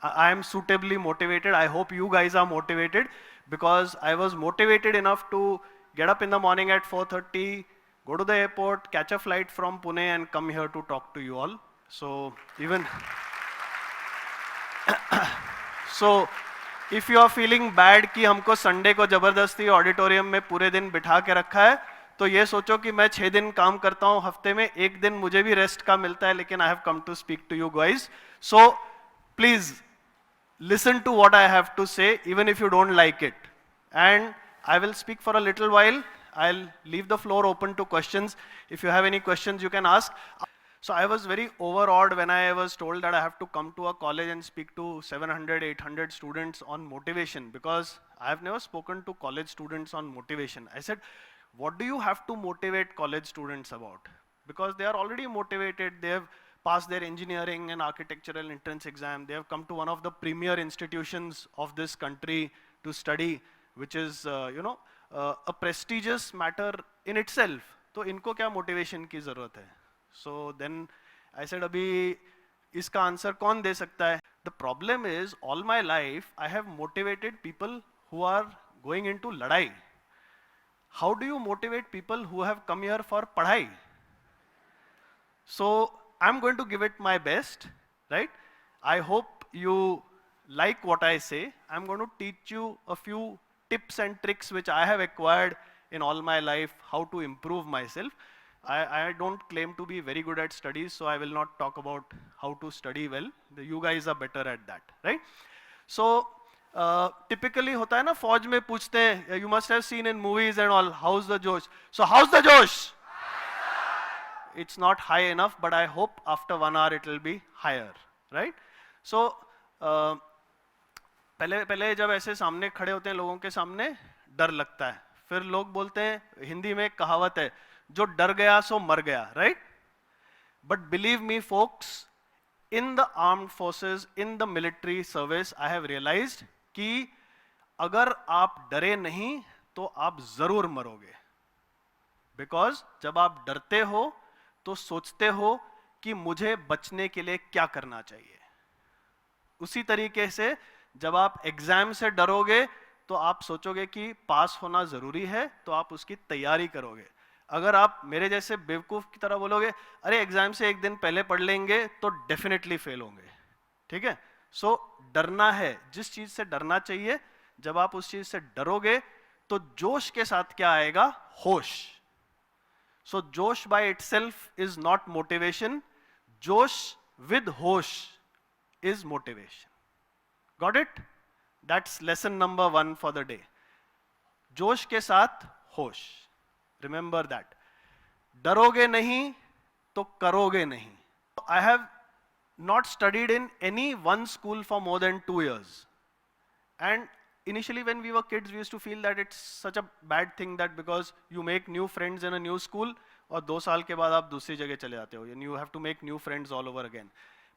I am suitably motivated. I hope you guys are motivated, because I was motivated enough to get up in the morning at 4:30, go to the airport, catch a flight from Pune and come here to talk to you all. So even so if you are feeling bad कि हमको Sunday को जबरदस्ती auditorium में पूरे दिन बिठा के रखा है, तो ये सोचो कि मैं 6 दिन काम करता हूँ हफ्ते में, एक दिन मुझे भी रेस्ट का मिलता है, लेकिन I have come to speak to you guys. So please listen to what I have to say, even if you don't like it. And I will speak for a little while. I'll leave the floor open to questions. If you have any questions, you can ask. So I was very overawed when I was told that I have to come to a college and speak to 700, 800 students on motivation, because I have never spoken to college students on motivation. I said, what do you have to motivate college students about? Because they are already motivated. They have passed their engineering and architectural entrance exam. They have come to one of the premier institutions of this country to study, which is, a prestigious matter in itself. तो इनको क्या motivation की ज़रूरत है? So then I said, अभी इसका answer कौन दे सकता है? The problem is, all my life I have motivated people who are going into लड़ाई. How do you motivate people who have come here for पढ़ाई? So I'm going to give it my best, right? I hope you like what I say. I'm going to teach you a few tips and tricks which I have acquired in all my life, how to improve myself. I don't claim to be very good at studies, so I will not talk about how to study well. You guys are better at that, right? So typically होता है ना, फौज में पूछते हैं, you must have seen in movies and all, how's the Josh? So how's the Josh? It's not high enough, but I hope after 1 hour it will be higher, right? So पहले जब ऐसे सामने खड़े होते हैं लोगों के सामने, डर लगता है. फिर लोग बोलते हैं, हिंदी में एक कहावत है, जो डर गया सो मर गया, right? But believe me folks, in the armed forces, in the military service, I have realized कि अगर आप डरे नहीं तो आप जरूर मरोगे. Because जब आप डरते हो तो सोचते हो कि मुझे बचने के लिए क्या करना चाहिए. उसी तरीके से जब आप एग्जाम से डरोगे तो आप सोचोगे कि पास होना जरूरी है, तो आप उसकी तैयारी करोगे. अगर आप मेरे जैसे बेवकूफ की तरह बोलोगे, अरे एग्जाम से एक दिन पहले पढ़ लेंगे, तो डेफिनेटली फेल होंगे. ठीक है? सो डरना है, जिस चीज से डरना चाहिए, जब आप उस चीज से डरोगे तो जोश के साथ क्या आएगा? होश. So Josh by itself is not motivation. Josh with hosh is motivation. Got it? That's lesson number 1 for the day. Josh के साथ होश. Remember that. डरोगे नहीं तो करोगे नहीं. I have not studied in any one school for more than 2 years. And initially when we were kids, we used to feel that it's such a bad thing that because you make new friends in a new school, और 2 साल के बाद आप दूसरी जगह चले जाते हो, and you have to make new friends all over again.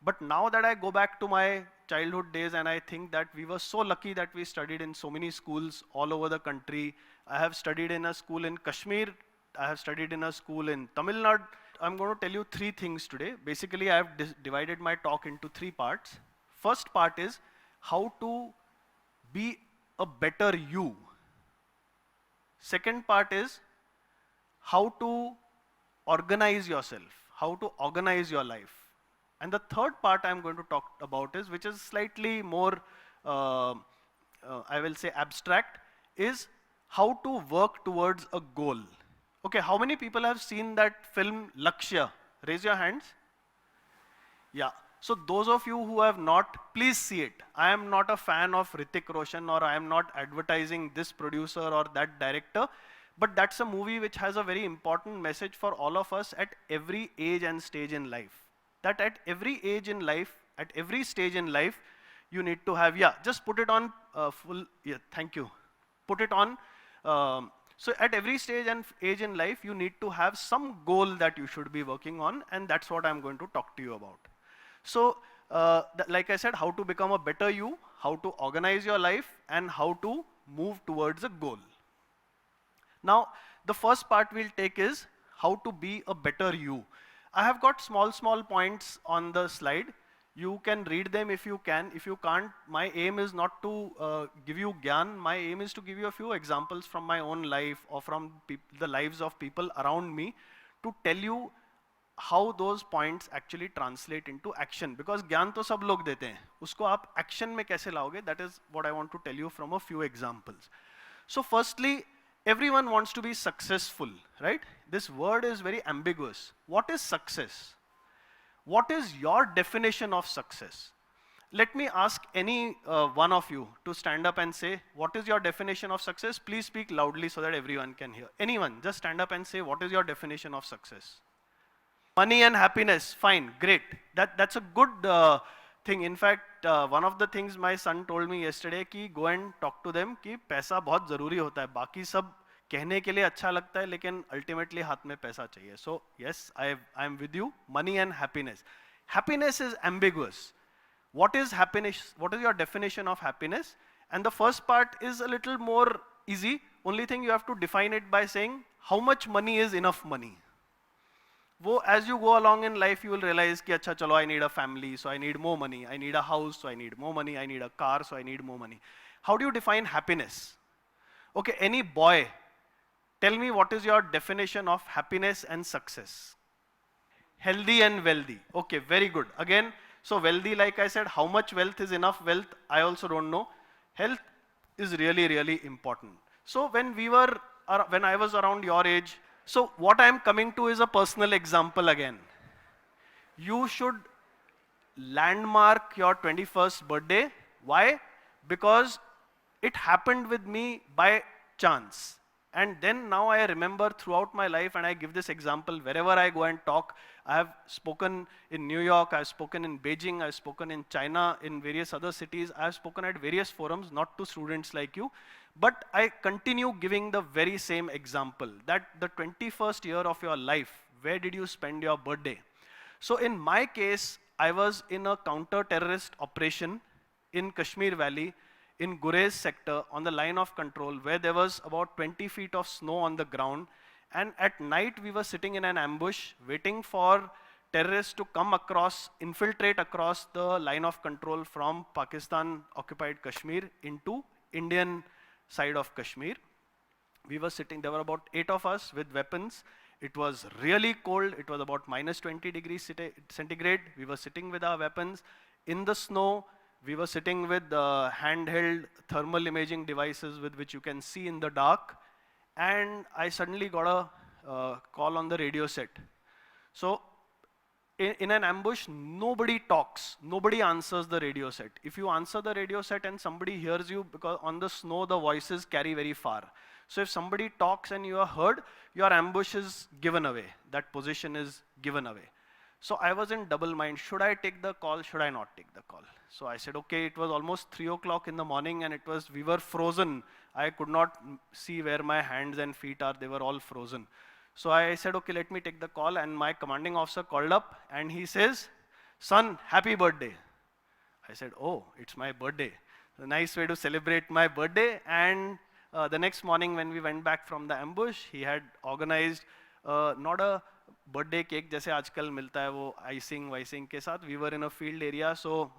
But now that I go back to my childhood days, and I think that we were so lucky that we studied in so many schools all over the country. I have studied in a school in Kashmir, I have studied in a school in Tamil Nadu. I'm going to tell you 3 things today. Basically, I have divided my talk into 3 parts. First part is how to be a better you. Second part is how to organize yourself, how to organize your life. And the third part I'm going to talk about is, which is slightly more, I will say abstract, is how to work towards a goal. Okay, how many people have seen that film Lakshya? Raise your hands. Yeah. So those of you who have not, please see it. I am not a fan of Hrithik Roshan, or I am not advertising this producer or that director, but that's a movie which has a very important message for all of us at every age and stage in life. That at every age in life, at every stage in life, you need to have, yeah, just put it on full, yeah, thank you. Put it on, so at every stage and age in life, you need to have some goal that you should be working on, and that's what I'm going to talk to you about. So, like I said, how to become a better you, how to organize your life, and how to move towards a goal. Now, the first part we'll take is how to be a better you. I have got small points on the slide. You can read them if you can. If you can't, my aim is not to give you gyan. My aim is to give you a few examples from my own life or from the lives of people around me to tell you how those points actually translate into action. Because ज्ञान तो सब लोग देते हैं, उसको आप action में कैसे लाओगे? That is what I want to tell you from a few examples. So firstly, everyone wants to be successful, right? This word is very ambiguous. What is success? What is your definition of success? Let me ask any one of you to stand up and say, what is your definition of success? Please speak loudly so that everyone can hear. Anyone, just stand up and say, what is your definition of success? Money and happiness, fine, great. That's a good thing. In fact, one of the things my son told me yesterday कि go and talk to them कि पैसा बहुत ज़रूरी होता है. बाकी सब कहने के लिए अच्छा लगता है लेकिन ultimately हाथ में पैसा चाहिए. So yes, I am with you. Money and happiness. Happiness is ambiguous. What is happiness? What is your definition of happiness? And the first part is a little more easy. Only thing you have to define it by saying how much money is enough money. वो as you go along in life you will realize कि अच्छा चलो I need a family, so I need more money. I need a house, so I need more money. I need a car, so I need more money. How do you define happiness? Okay, any boy, tell me what is your definition of happiness and success? Healthy and wealthy. Okay, very good. Again, so wealthy, like I said, how much wealth is enough wealth? I also don't know. Health is really, really important. So when I was around your age, so what I am coming to is a personal example again. You should landmark your 21st birthday. Why? Because it happened with me by chance. And then now I remember throughout my life, and I give this example wherever I go and talk. I have spoken in New York, I've spoken in Beijing, I've spoken in China, in various other cities. I've spoken at various forums, not to students like you. But I continue giving the very same example, that the 21st year of your life, where did you spend your birthday? So in my case, I was in a counter-terrorist operation in Kashmir Valley, in Gurez sector, on the line of control, where there was about 20 feet of snow on the ground. And at night, we were sitting in an ambush, waiting for terrorists to come across, infiltrate across the line of control from Pakistan-occupied Kashmir into Indian side of Kashmir. We were sitting, there were about 8 of us with weapons. It was really cold. It was about minus 20 degrees centigrade. We were sitting with our weapons in the snow. We were sitting with handheld thermal imaging devices with which you can see in the dark. And I suddenly got a call on the radio set. So in an ambush, nobody talks, nobody answers the radio set. If you answer the radio set and somebody hears you, because on the snow the voices carry very far. So if somebody talks and you are heard, your ambush is given away. That position is given away. So I was in double mind. Should I take the call? Should I not take the call? So I said, okay, it was almost 3 o'clock in the morning and we were frozen. I could not see where my hands and feet are. They were all frozen. So I said, okay, let me take the call, and my commanding officer called up and he says, son, happy birthday. I said, oh, it's my birthday. A nice way to celebrate my birthday. And the next morning when we went back from the ambush, he had organized not a birthday cake जैसे आजकल मिलता है वो icing वाइसिंग के साथ. We were in a field area, so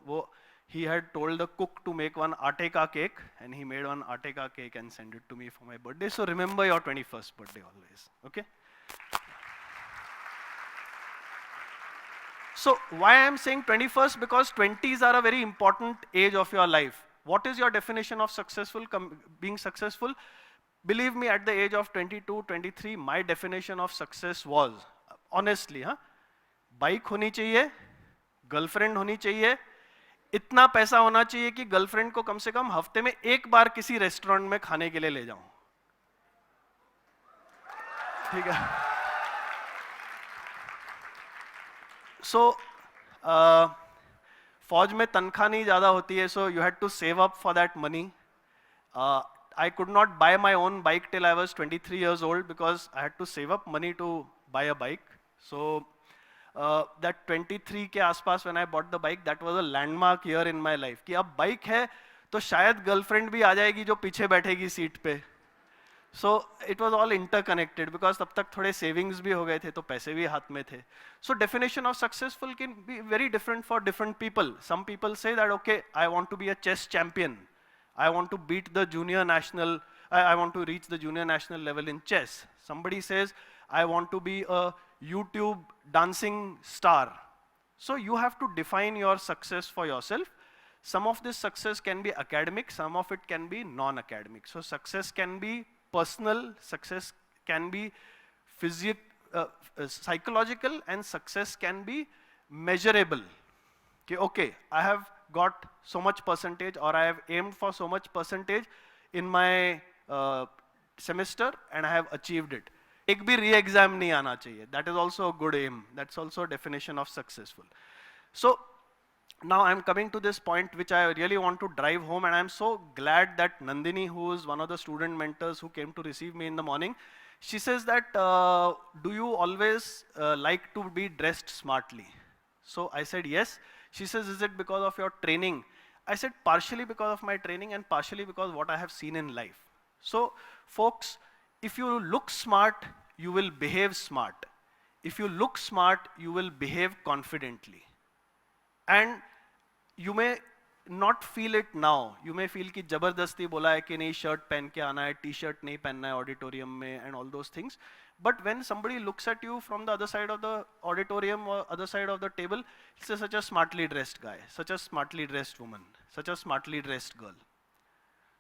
he had told the cook to make one aate ka cake, and he made one aate ka cake and sent it to me for my birthday. So remember your 21st birthday always, okay? So why I am saying 21st? Because 20s are a very important age of your life. What is your definition of being successful? Believe me, at the age of 22, 23, my definition of success was, honestly, bike honi chahiye, girlfriend honi chahiye, इतना पैसा होना चाहिए कि girlfriend को कम से कम हफ्ते में एक बार किसी रेस्टोरेंट में खाने के लिए ले जाऊं. ठीक है. So, फौज में तनख्वाह नहीं ज़्यादा होती है, so you had to save up for that money. I could not buy my own bike till I was 23 years old because I had to save up money to buy a bike. So that 23 के आसपास when I bought the bike, that was a landmark year in my life. कि अब bike है तो शायद girlfriend भी आ जाएगी जो पीछे बैठेगी सीट पे. So it was all interconnected because तब तक थोड़े savings भी हो गए थे तो पैसे भी हाथ में थे. So definition of successful can be very different for different people. Some people say that okay, I want to be a chess champion. I want to beat the junior national, I want to reach the junior national level in chess. Somebody says I want to be a YouTube dancing star. So you have to define your success for yourself. Some of this success can be academic, some of it can be non-academic. So success can be personal, success can be psychological, and success can be measurable. Okay, I have got so much percentage, or I have aimed for so much percentage in my semester and I have achieved it. एक भी re-exam नहीं आना चाहिए. That is also a good aim. That's also a definition of successful. So now I'm coming to this point which I really want to drive home, and I'm so glad that Nandini, who is one of the student mentors who came to receive me in the morning, she says that, do you always like to be dressed smartly? So I said yes. She says, is it because of your training? I said partially because of my training and partially because what I have seen in life. So folks, if you look smart, you will behave smart. If you look smart, you will behave confidently. And you may not feel it now. You may feel कि जबरदस्ती बोला है कि नहीं shirt पहन के आना है, t-shirt नहीं पहनना है auditorium में, and all those things. But when somebody looks at you from the other side of the auditorium or other side of the table, it's such a smartly dressed guy, such a smartly dressed woman, such a smartly dressed girl.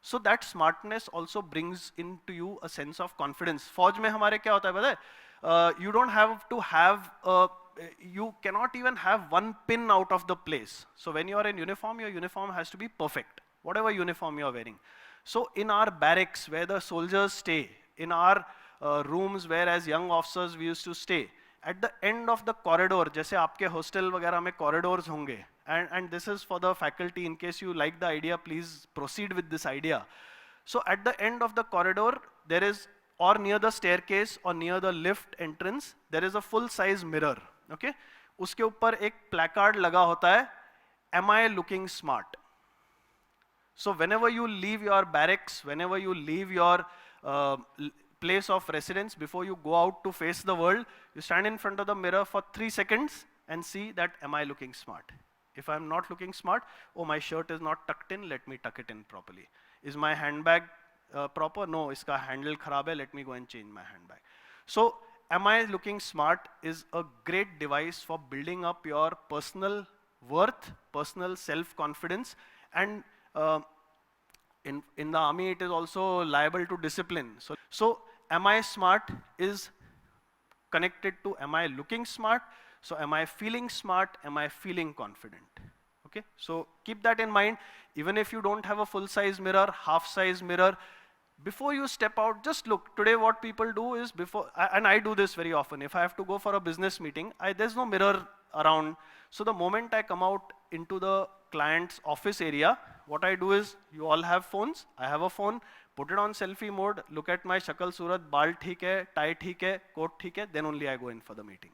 So that smartness also brings into you a sense of confidence. फौज में हमारे क्या होता है पता है? You don't have to have you cannot even have one pin out of the place. So when you are in uniform, your uniform has to be perfect, whatever uniform you are wearing. So in our barracks where the soldiers stay, in our rooms where as young officers we used to stay, at the end of the corridor, जैसे आपके hostel वगैरह में corridors होंगे, and this is for the faculty, in case you like the idea, please proceed with this idea. So at the end of the corridor, there is, or near the staircase or near the lift entrance, there is a full size mirror. Okay? उसके ऊपर एक placard लगा होता है, am I looking smart? So whenever you leave your barracks, whenever you leave your place of residence, before you go out to face the world, you stand in front of the mirror for 3 seconds and see that, am I looking smart? If I'm not looking smart, oh, my shirt is not tucked in, let me tuck it in properly. Is my handbag proper? No, iska handle kharab hai, let me go and change my handbag. So, am I looking smart is a great device for building up your personal worth, personal self-confidence, and in the army it is also liable to discipline. So am I smart is connected to, am I looking smart? So am I feeling smart? Am I feeling confident? Okay, so keep that in mind. Even if you don't have a full-size mirror, half-size mirror, before you step out, just look. Today what people do is, and I do this very often, if I have to go for a business meeting, there's no mirror around. So the moment I come out into the client's office area, what I do is, you all have phones, I have a phone, put it on selfie mode, look at my shakal surat, baal theek hai, tie theek hai, coat theek hai, then only I go in for the meeting.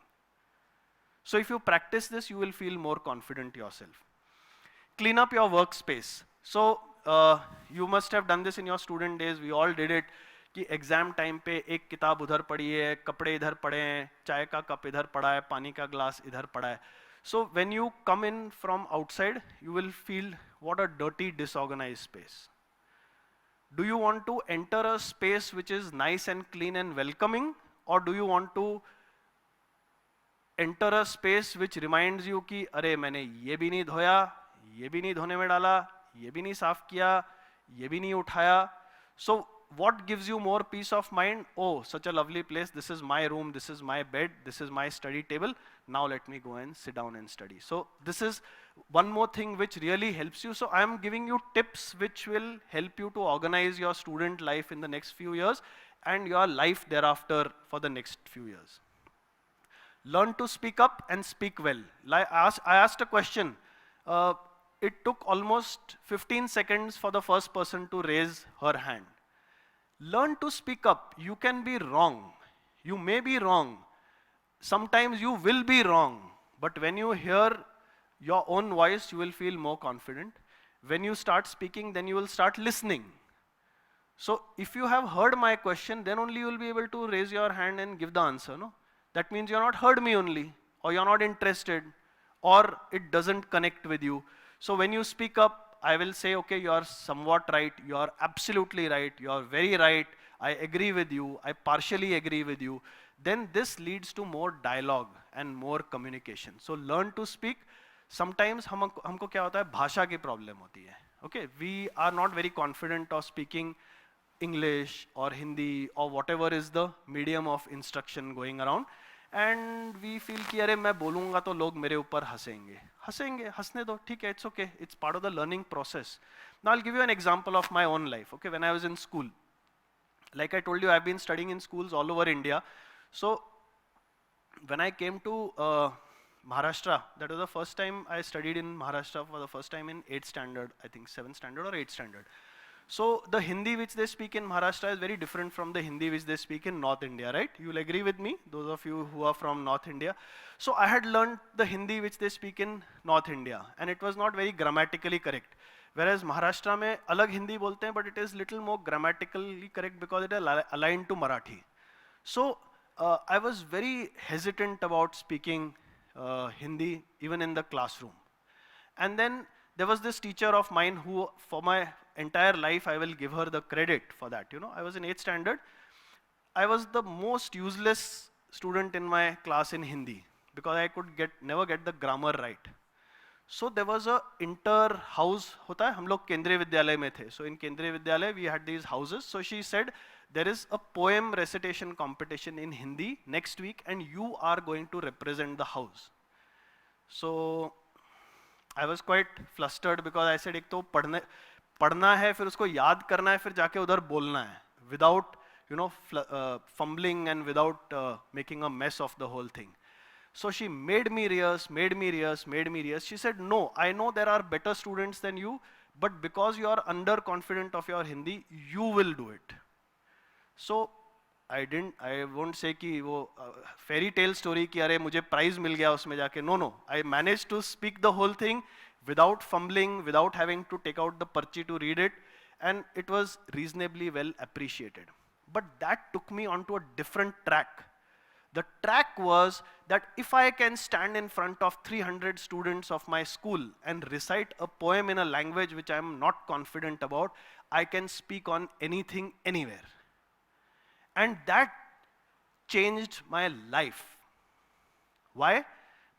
So if you practice this, you will feel more confident yourself. Clean up your workspace. So you must have done this in your student days, we all did it, कि exam time पे एक किताब उधर पड़ी है, कपड़े इधर पड़े हैं, चाय का कप इधर पड़ा है, पानी का ग्लास इधर पड़ा है. So when you come in from outside, you will feel what a dirty, disorganized space. Do you want to enter a space which is nice and clean and welcoming, or do you want to enter a space which reminds you कि अरे मैंने ये भी नहीं धोया, ये भी नहीं धोने में डाला, ये भी नहीं साफ किया, ये भी नहीं उठाया. So what gives you more peace of mind? Oh, such a lovely place, this is my room, this is my bed, this is my study table, now let me go and sit down and study. So this is one more thing which really helps you. So I am giving you tips which will help you to organize your student life in the next few years and your life thereafter for the next few years. Learn to speak up and speak well. I asked a question. It took almost 15 seconds for the first person to raise her hand. Learn to speak up. You can be wrong. You may be wrong. Sometimes you will be wrong. But when you hear your own voice, you will feel more confident. When you start speaking, then you will start listening. So if you have heard my question, then only you will be able to raise your hand and give the answer, no? That means you're not heard me only, or you're not interested, or it doesn't connect with you. So when you speak up, I will say, okay, you're somewhat right, you're absolutely right, you're very right, I agree with you, I partially agree with you. Then this leads to more dialogue and more communication. So learn to speak. Sometimes हमको क्या होता है, भाषा की problem होती है. Okay, we are not very confident of speaking English or Hindi or whatever is the medium of instruction going around, and we feel कि अरे मैं बोलूँगा तो लोग मेरे ऊपर हंसेंगे, हंसने दो, ठीक है, it's okay, it's part of the learning process. Now I'll give you an example of my own life. Okay, when I was in school, like I told you, I've been studying in schools all over India. So when I came to Maharashtra, that was the first time I studied in Maharashtra for the first time in 8th standard, I think 7th standard or 8th standard. So the Hindi which they speak in Maharashtra is very different from the Hindi which they speak in North India, right? You'll agree with me, those of you who are from North India. So I had learned the Hindi which they speak in North India, and it was not very grammatically correct. Whereas Maharashtra में अलग हिंदी बोलते हैं, but it is little more grammatically correct because it is aligned to Marathi. So I was very hesitant about speaking Hindi even in the classroom. And then there was this teacher of mine who, for my entire life, I will give her the credit for that. You know, I was in 8th standard. I was the most useless student in my class in Hindi because I could never get the grammar right. So there was a inter-house होता है, हम लोग केंद्रीय विद्यालय में थे. So in केंद्रीय विद्यालय we had these houses. So she said, there is a poem recitation competition in Hindi next week and you are going to represent the house. So I was quite flustered because I said, एक तो पढ़ना है, फिर उसको याद करना है, फिर जाके उधर बोलना है, without, you know, fumbling and without making a mess of the whole thing. So she made me rehearse. She said, no, I know there are better students than you, but because you are underconfident of your Hindi, you will do it. So I won't say कि वो fairy tale story कि अरे मुझे prize मिल गया उसमें जाके. No. I managed to speak the whole thing without fumbling, without having to take out the parchi to read it, and it was reasonably well appreciated. But that took me onto a different track. The track was that if I can stand in front of 300 students of my school and recite a poem in a language which I am not confident about, I can speak on anything, anywhere. And that changed my life. Why?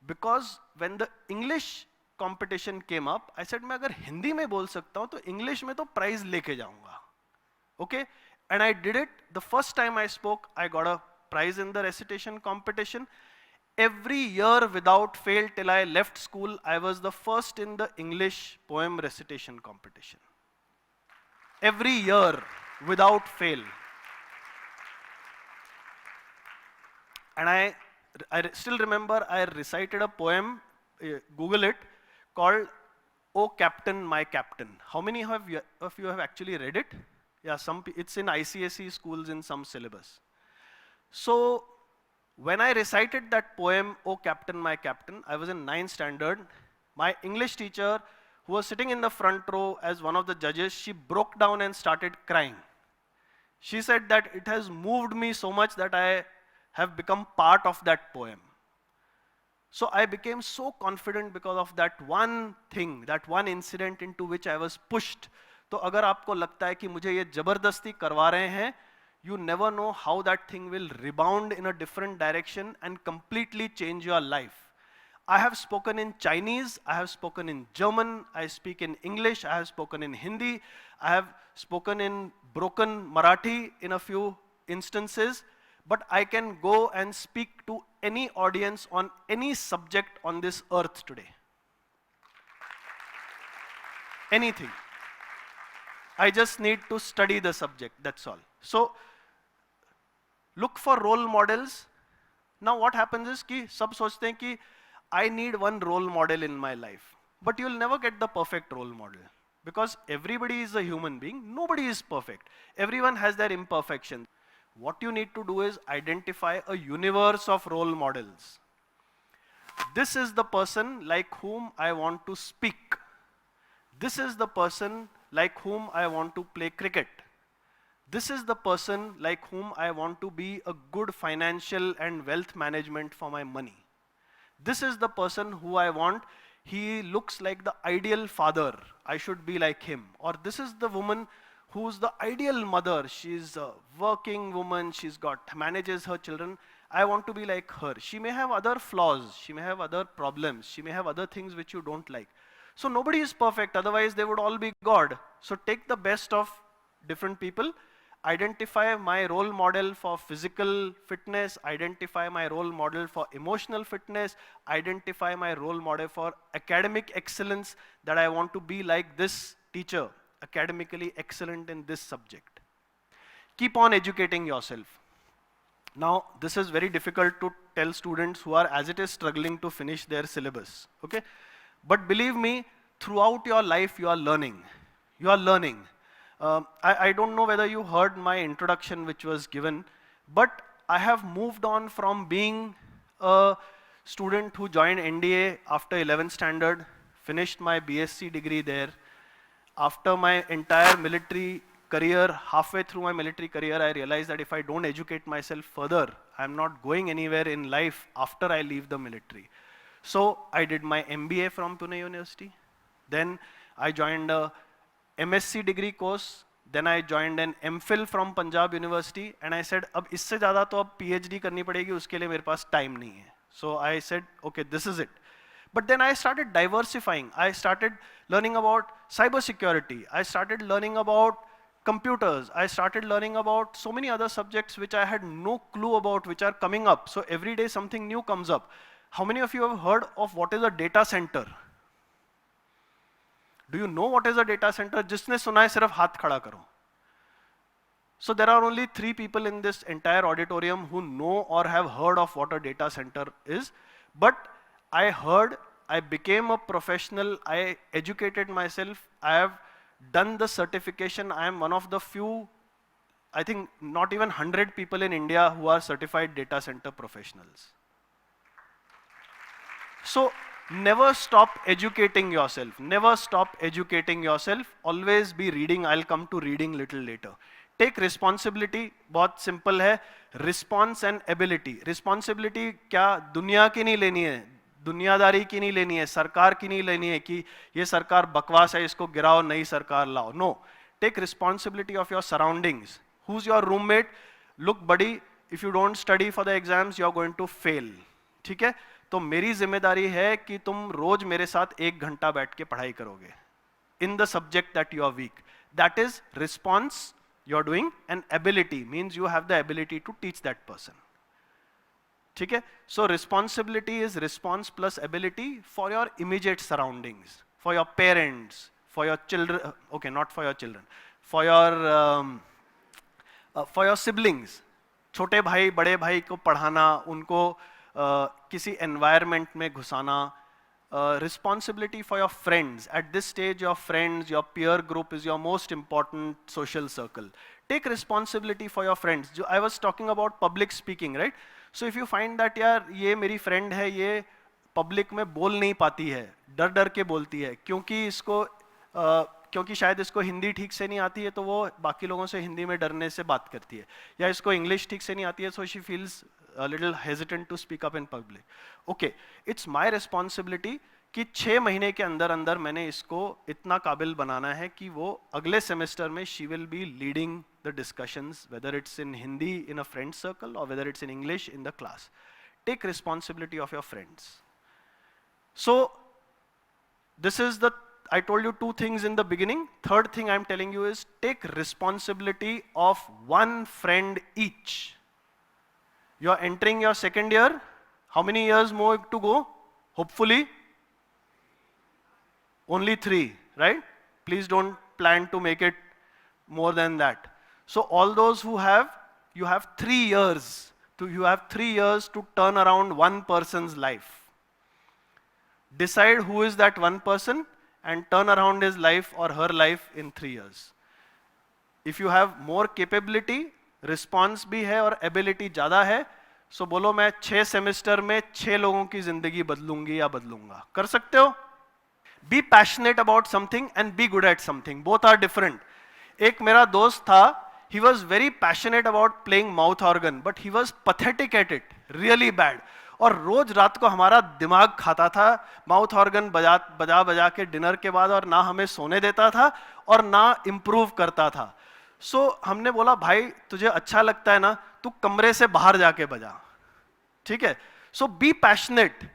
Because when the English competition came up, I said, मैं अगर हिंदी में बोल सकता हूँ तो English में तो prize लेके जाऊँगा. Okay? And I did it. The first time I spoke, I got a prize in the recitation competition. Every year without fail till I left school, I was the first in the English poem recitation competition. Every year without fail. And I still remember I recited a poem, Google it, called "Oh Captain, My Captain." How many of you have actually read it? Yeah, it's in ICSE schools in some syllabus. So when I recited that poem, "Oh Captain, My Captain," I was in 9th standard. My English teacher, who was sitting in the front row as one of the judges, she broke down and started crying. She said that it has moved me so much that I have become part of that poem. So I became so confident because of that one thing, that one incident into which I was pushed. तो अगर आपको लगता है कि मुझे ये जबरदस्ती करवा रहे हैं, you never know how that thing will rebound in a different direction and completely change your life. I have spoken in Chinese, I have spoken in German, I speak in English, I have spoken in Hindi, I have spoken in broken Marathi in a few instances, but I can go and speak to any audience on any subject on this earth today. Anything. I just need to study the subject, that's all. So, look for role models. Now what happens is कि सब सोचते हैं कि I need one role model in my life. But you'll never get the perfect role model. Because everybody is a human being, nobody is perfect. Everyone has their imperfections. What you need to do is identify a universe of role models. This is the person like whom I want to speak. This is the person like whom I want to play cricket. this is the person like whom I want to be a good financial and wealth management for my money. This is the person who I want. He looks like the ideal father. I should be like him. Or this is the woman who's the ideal mother. She's a working woman. She's got manages her children. I want to be like her. She may have other flaws. She may have other problems. She may have other things which you don't like. So nobody is perfect. Otherwise, they would all be God. So take the best of different people. Identify my role model for physical fitness, identify my role model for emotional fitness, identify my role model for academic excellence, that I want to be like this teacher, academically excellent in this subject. Keep on educating yourself. Now, this is very difficult to tell students who are as it is struggling to finish their syllabus, okay? But believe me, throughout your life you are learning. You are learning. I don't know whether you heard my introduction which was given, but I have moved on from being a student who joined NDA after 11th standard, finished my BSc degree there. After my entire military career, halfway through my military career, I realized that if I don't educate myself further, I'm not going anywhere in life after I leave the military. So I did my MBA from Pune University. Then I joined a MSc degree course, then I joined an MPhil from Punjab University, and I said, अब इससे ज़्यादा तो अब PhD करनी पड़ेगी, उसके लिए मेरे पास time नहीं है. So I said, okay, this is it. But then I started diversifying. I started learning about cybersecurity. I started learning about computers. I started learning about so many other subjects which I had no clue about, which are coming up. So every day something new comes up. How many of you have heard of what is a data center? Do you know what is a data center? जिसने सुना है सिर्फ हाथ खड़ा करो. So there are only 3 people in this entire auditorium who know or have heard of what a data center is. But I heard, I became a professional, I educated myself, I have done the certification. I am one of the few, I think not even 100 people in India who are certified data center professionals. So never stop educating yourself. Never stop educating yourself. Always be reading. I'll come to reading little later. Take responsibility. बहुत simple है. Response and ability. Responsibility क्या दुनिया की नहीं लेनी है, दुनियादारी की नहीं लेनी है, सरकार की नहीं लेनी है कि ये सरकार बकवास है, इसको गिराओ, नई सरकार लाओ. No. Take responsibility of your surroundings. Who's your roommate? Look, buddy, if you don't study for the exams, you're going to fail. ठीक है? तो मेरी जिम्मेदारी है कि तुम रोज मेरे साथ 1 घंटा बैठ के पढ़ाई करोगे in the subject that you are weak. That is response you are doing, and ability means you have the ability to teach that person. ठीक है? So responsibility is response plus ability for your immediate surroundings, for your parents, for your children. Okay, not for your children, for your siblings. छोटे भाई बड़े भाई को पढ़ाना, उनको किसी एनवायरनमेंट में घुसाना. Responsibility for your friends. At this stage, your friends, your peer group is your most important social circle. Take responsibility for your friends. I was talking about public speaking, right? So if you find that यार ये मेरी friend है, ये public में बोल नहीं पाती है, डर डर के बोलती है, क्योंकि शायद इसको हिंदी ठीक से नहीं आती है, तो वो बाकी लोगों से हिंदी में डरने से बात करती है, या इसको इंग्लिश ठीक से नहीं आती है, so she feels a little hesitant to speak up in public. Okay, it's my responsibility कि 6 महीने के अंदर अंदर मैंने इसको इतना काबिल बनाना है कि वो अगले सेमेस्टर में she will be leading the discussions, whether it's in Hindi in a friend circle or whether it's in English in the class. Take responsibility of your friends. So this is I told you 2 things in the beginning. Third thing I'm telling you is take responsibility of 1 friend each. You are entering your 2nd year. How many years more to go? Hopefully only 3, right? Please don't plan to make it more than that. So all those who you have 3 years to turn around 1 person's life. Decide who is that 1 person and turn around his life or her life in 3 years. If you have more capability, response भी है और ability ज़्यादा है, सो बोलो मैं 6 semester में 6 लोगों की जिंदगी बदलूंगी या बदलूंगा. कर सकते हो? Be passionate about something and be good at something. Both are different. एक मेरा दोस्त था, he was very passionate about playing mouth organ, but he was pathetic at it, really bad. और रोज रात को हमारा दिमाग खाता था माउथ ऑर्गन बजा बजा बजा के डिनर के बाद, और ना हमें सोने देता था और ना इम्प्रूव करता था. सो हमने बोला भाई तुझे अच्छा लगता है ना, तू कमरे से बाहर जाके बजा, ठीक है. So be passionate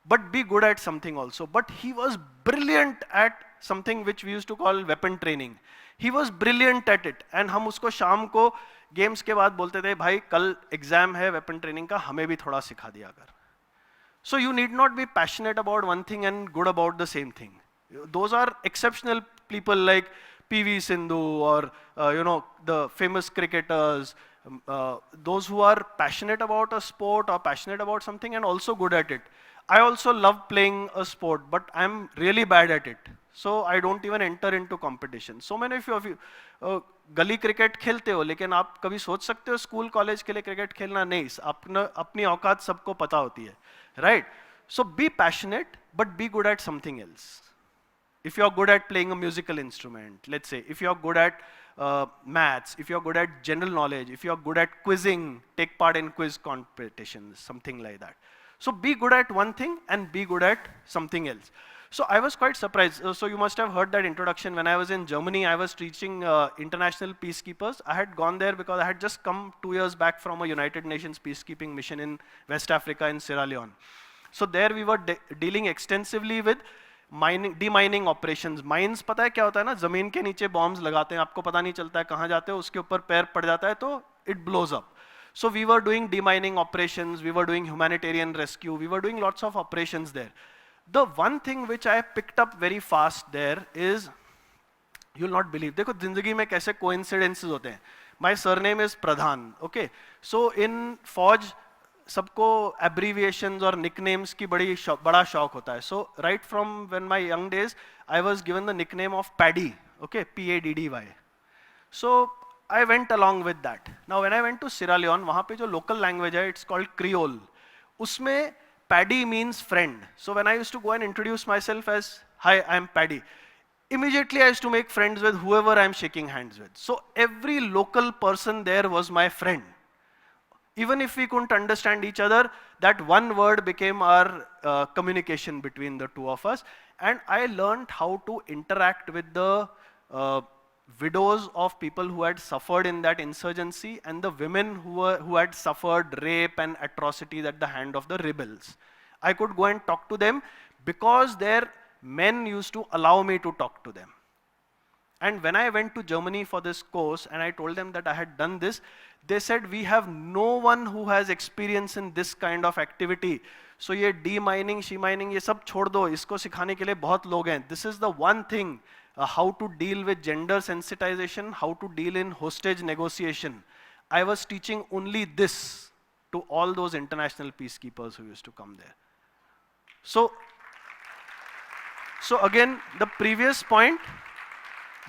but be good at something also. But he was brilliant at something which we used to call weapon training. He was brilliant at it. And हम उसको शाम को गेम्स के बाद बोलते थे भाई कल एग्जाम है वेपन ट्रेनिंग का, हमें भी थोड़ा सिखा दिया कर. So you need not be passionate about one thing and good about the same thing. Those are exceptional people like PV Sindhu or the famous cricketers. Those who are passionate about a sport or passionate about something and also good at it. I also love playing a sport, but I'm really bad at it. So I don't even enter into competition. So many of you गली cricket खेलते हो, लेकिन आप कभी सोच सकते हो school college के लिए क्रिकेट खेलना? नहीं, अपनी औकात सबको पता होती है, right? So be passionate, but be good at something else. If you're good at playing a musical instrument, let's say, if you're good at maths, if you're good at general knowledge, if you're good at quizzing, take part in quiz competitions, something like that. So be good at one thing and be good at something else. So I was quite surprised. So you must have heard that introduction. When I was in Germany, I was teaching international peacekeepers. I had gone there because I had just come 2 years back from a United Nations peacekeeping mission in West Africa in Sierra Leone. So there we were dealing extensively with demining operations. Mines, पता है क्या होता है ना, जमीन के नीचे bombs लगाते हैं, आपको पता नहीं चलता है कहाँ जाते हो, उसके ऊपर पैर पड़ जाता है तो it blows up. So we were doing demining operations, we were doing humanitarian rescue, we were doing lots of operations there. The one thing which I picked up very fast there is, you'll not believe, देखो जिंदगी में कैसे coincidences होते हैं. My surname is Pradhan, okay? So in Fauj सबको abbreviations और nicknames की बड़ा शौक होता है. So right from when my young days, I was given the nickname of Paddy, okay? Paddy. So I went along with that. Now when I went to Sierra Leone, वहाँ पे जो local language है, it's called Creole. उसमें Paddy means friend. So when I used to go and introduce myself as, hi, I'm Paddy, immediately I used to make friends with whoever I'm shaking hands with. So every local person there was my friend. Even if we couldn't understand each other, that one word became our communication between the two of us. And I learned how to interact with the widows of people who had suffered in that insurgency and the women who had suffered rape and atrocities at the hand of the rebels. I could go and talk to them because their men used to allow me to talk to them. And when I went to Germany for this course and I told them that I had done this, they said, we have no one who has experience in this kind of activity. So ये demining, she-mining, ये सब छोड़ दो, इसको सिखाने के लिए बहुत लोग हैं. This is the one thing, how to deal with gender sensitization, how to deal in hostage negotiation. I was teaching only this to all those international peacekeepers who used to come there. So again, the previous point,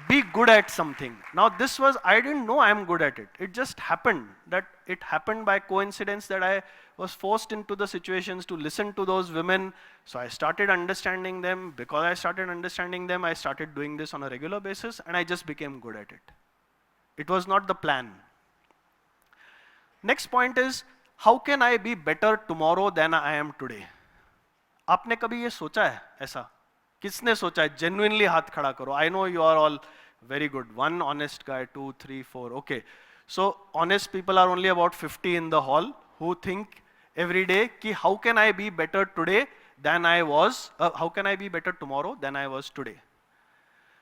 be good at something. Now this was, I didn't know I'm good at it. It just happened that it happened by coincidence that I was forced into the situations to listen to those women. So I started understanding them. Because I started understanding them, I started doing this on a regular basis and I just became good at it. It was not the plan. Next point is, how can I be better tomorrow than I am today? आपने कभी ये सोचा है ऐसा? किसने सोचा है? Genuinely हाथ खड़ा करो. I know you are all very good. One honest guy, 2, 3, 4. Okay. So honest people are only about 50 in the hall who think every day कि how can I be better today than I was? How can I be better tomorrow than I was today?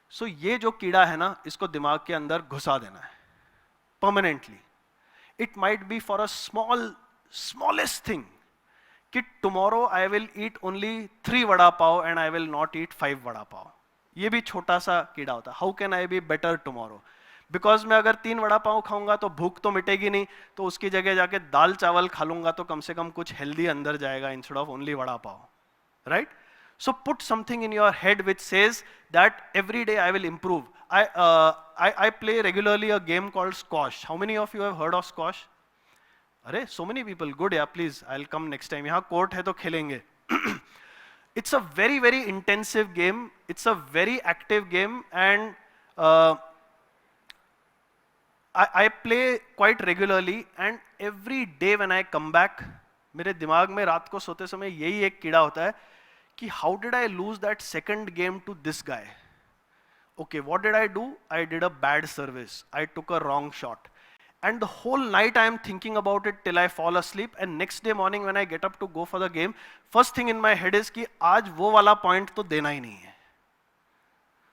So ये जो कीड़ा है ना, इसको दिमाग के अंदर घुसा देना है permanently. It might be for a smallest thing. कि tomorrow I will eat only 3 vada pav and I will not eat 5 vada pav. ये भी छोटा सा कीड़ा होता है. How can I be better tomorrow? Because मैं अगर 3 वड़ा पाव खाऊंगा तो भूख तो मिटेगी नहीं, तो उसकी जगह जाके दाल चावल खा लूंगा तो कम से कम कुछ healthy अंदर जाएगा instead of only vada pav. Right? So put something in your head which says that every day I will improve. I play regularly a game called squash. How many of you have heard of squash? अरे so many people. Good, yeah, please. I'll come next time. यहाँ court है तो खेलेंगे. It's a very, very intensive game. It's a very active game, and I play quite regularly and every day when I come back, मेरे दिमाग में रात को सोते समय यही एक कीड़ा होता है कि how did I lose that second game to this guy? Okay, what did I do? I did a bad service. I took a wrong shot. And the whole night I am thinking about it till I fall asleep. And next day morning when I get up to go for the game, first thing in my head is कि आज वो वाला point तो देना ही नहीं है.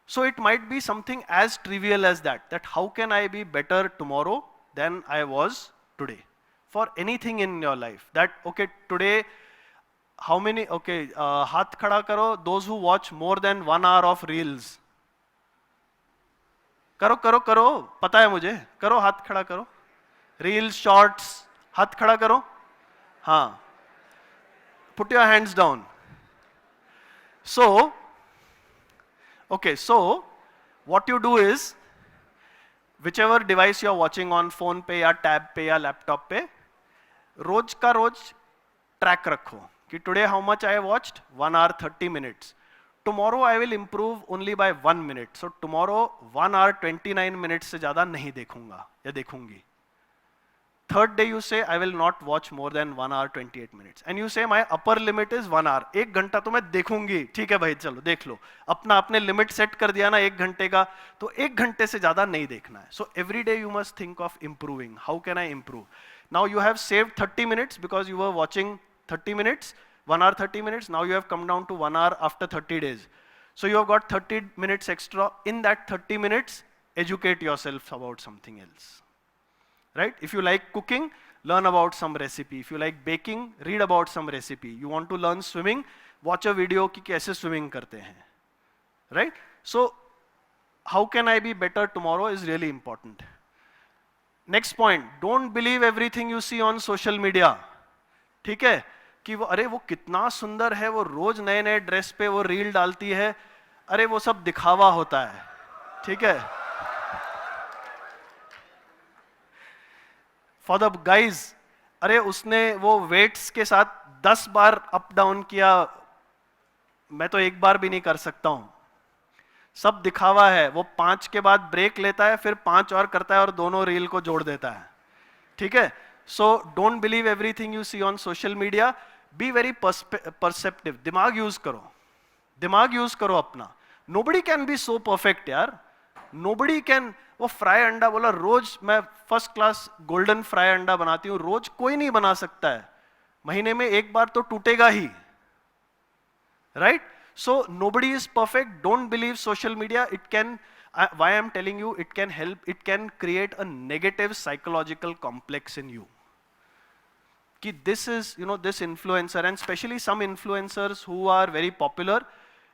So it might be something as trivial as that, that how can I be better tomorrow than I was today? For anything in your life. That, okay, today, how many, okay, हाथ खड़ा करो, those who watch more than 1 hour of reels. करो करो करो, पता है मुझे, करो हाथ खड़ा करो. Reels, shorts, हाथ खड़ा करो. हाँ. Put your hands down. So, okay, so what you do is, whichever device you are watching on, phone पे या tab पे या laptop पे, रोज का रोज track रखो कि today how much I watched, 1 hour 30 minutes. Tomorrow I will improve only by 1 minute. So tomorrow 1 hour 29 minutes से ज़्यादा नहीं देखूंगा या देखूंगी. Third day you say I will not watch more than 1 hour 28 minutes. And you say my upper limit is 1 hour. 1 घंटा तो मैं देखूंगी. ठीक है भाई, चलो देख लो. अपना आपने लिमिट सेट कर दिया ना 1 घंटे का, तो 1 घंटे से ज़्यादा नहीं देखना है. So every day you must think of improving. How can I improve? Now you have saved 30 minutes because you were watching 30 minutes. 1 hour 30 minutes, now you have come down to 1 hour after 30 days. So you have got 30 minutes extra. In that 30 minutes, educate yourself about something else. Right? If you like cooking, learn about some recipe. If you like baking, read about some recipe. You want to learn swimming, watch a video कि कैसे swimming करते हैं. Right? So, how can I be better tomorrow is really important. Next point, don't believe everything you see on social media. ठीक है? कि वो अरे वो कितना सुंदर है, वो रोज नए नए ड्रेस पे वो रील डालती है, अरे वो सब दिखावा होता है. ठीक है? फॉर द गाइज, अरे उसने वो वेट्स के साथ 10 बार अप डाउन किया, मैं तो 1 बार भी नहीं कर सकता हूं. सब दिखावा है. वो 5 के बाद ब्रेक लेता है, फिर 5 और करता है और दोनों रील को जोड़ देता है. ठीक है? So don't believe everything you see on social media. Be very perceptive. दिमाग यूज करो, दिमाग यूज करो अपना. Nobody can be so perfect यार. Nobody can. वो फ्राई अंडा बोला, रोज मैं फर्स्ट क्लास गोल्डन फ्राई अंडा बनाती हूं, रोज कोई नहीं बना सकता है. महीने में 1 बार तो टूटेगा ही. Right? So nobody is perfect. Don't believe social media. It can, why I am telling you, it can help, it can create a negative psychological complex in you. Ki this is, you know, this influencer, and especially some influencers who are very popular,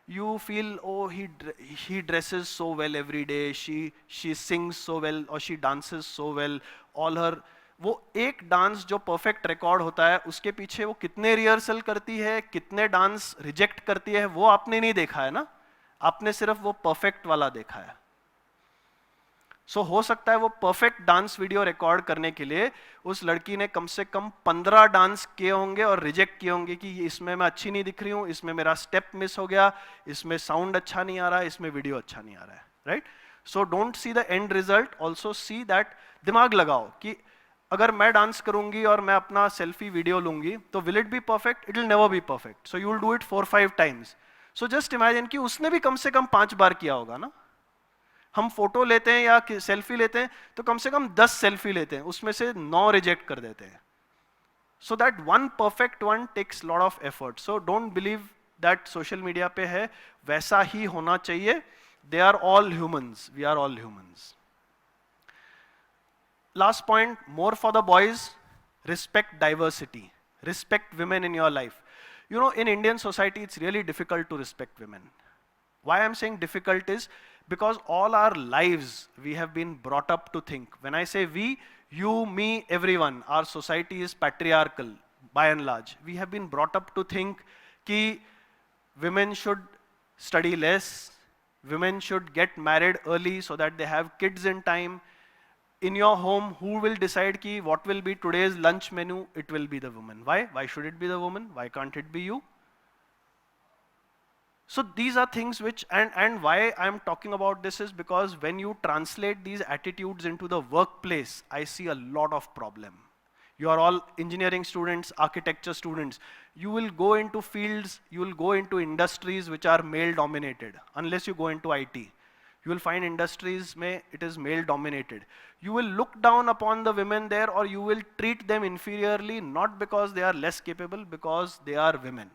you feel, oh, he dresses so well every day, she sings so well, or she dances so well, all her, वो एक dance जो perfect record होता है, उसके पीछे वो कितने rehearsal करती है, कितने डांस रिजेक्ट करती है, वो आपने नहीं देखा है ना. आपने सिर्फ वो परफेक्ट वाला देखा है. सो हो सकता है वो परफेक्ट डांस वीडियो रिकॉर्ड करने के लिए उस लड़की ने कम से कम 15 डांस किए होंगे और रिजेक्ट किए होंगे कि इसमें मैं अच्छी नहीं दिख रही हूँ, इसमें मेरा स्टेप मिस हो गया, इसमें साउंड अच्छा नहीं आ रहा है, इसमें वीडियो अच्छा नहीं आ रहा है. Right? So don't see the end result, also see that. दिमाग लगाओ कि अगर मैं डांस करूंगी और मैं अपना सेल्फी वीडियो लूंगी तो will it be perfect? It will never be perfect. So you will do it 4-5 times. So just imagine कि उसने भी कम से कम 5 बार किया होगा ना. हम फोटो लेते हैं या सेल्फी लेते हैं तो कम से कम 10 सेल्फी लेते हैं, उसमें से 9 रिजेक्ट कर देते हैं. So that one perfect one takes lot of effort. So don't believe that social media पे है वैसा ही होना चाहिए. They are all humans, we are all humans. Last point, more for the boys, respect diversity, respect women in your life. You know, in Indian society, it's really difficult to respect women. Why I'm saying difficult is because all our lives we have been brought up to think. When I say we, you, me, everyone, our society is patriarchal by and large. We have been brought up to think कि women should study less, women should get married early so that they have kids in time. In your home, who will decide ki what will be today's lunch menu? It will be the woman. Why? Why should it be the woman? Why can't it be you? So these are things which, and why I'm talking about this is because when you translate these attitudes into the workplace, I see a lot of problem. You are all engineering students, architecture students. You will go into fields, you will go into industries which are male dominated, unless you go into IT. You will find industries where it is male dominated. You will look down upon the women there, or you will treat them inferiorly, not because they are less capable, because they are women.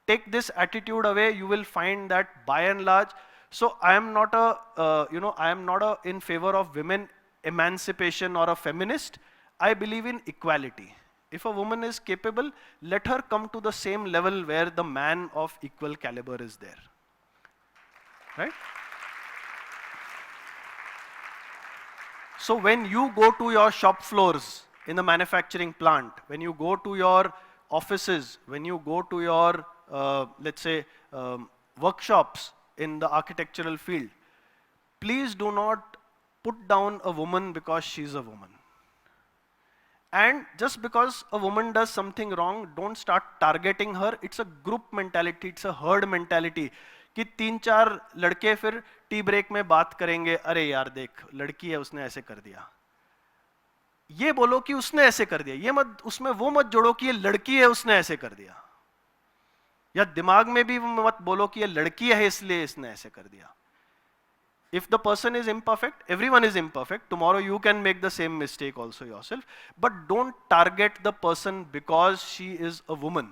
Take this attitude away, you will find that by and large, so I am not I am not in favor of women emancipation or a feminist. I believe in equality. If a woman is capable, let her come to the same level where the man of equal caliber is there. Right? So when you go to your shop floors in the manufacturing plant, when you go to your offices, when you go to your, let's say, workshops in the architectural field, please do not put down a woman because she's a woman. And just because a woman does something wrong, don't start targeting her. It's a group mentality, it's a herd mentality. कि 3-4 लड़के फिर tea break में बात करेंगे, अरे यार देख लड़की है उसने ऐसे कर दिया. ये बोलो कि उसने ऐसे कर दिया, ये मत उसमें वो मत जोड़ो कि ये लड़की है उसने ऐसे कर दिया. या दिमाग में भी मत बोलो कि ये लड़की है इसलिए इसने ऐसे कर दिया. If the person is imperfect, everyone is imperfect. Tomorrow you can make the same mistake also yourself. But don't target the person because she is a woman.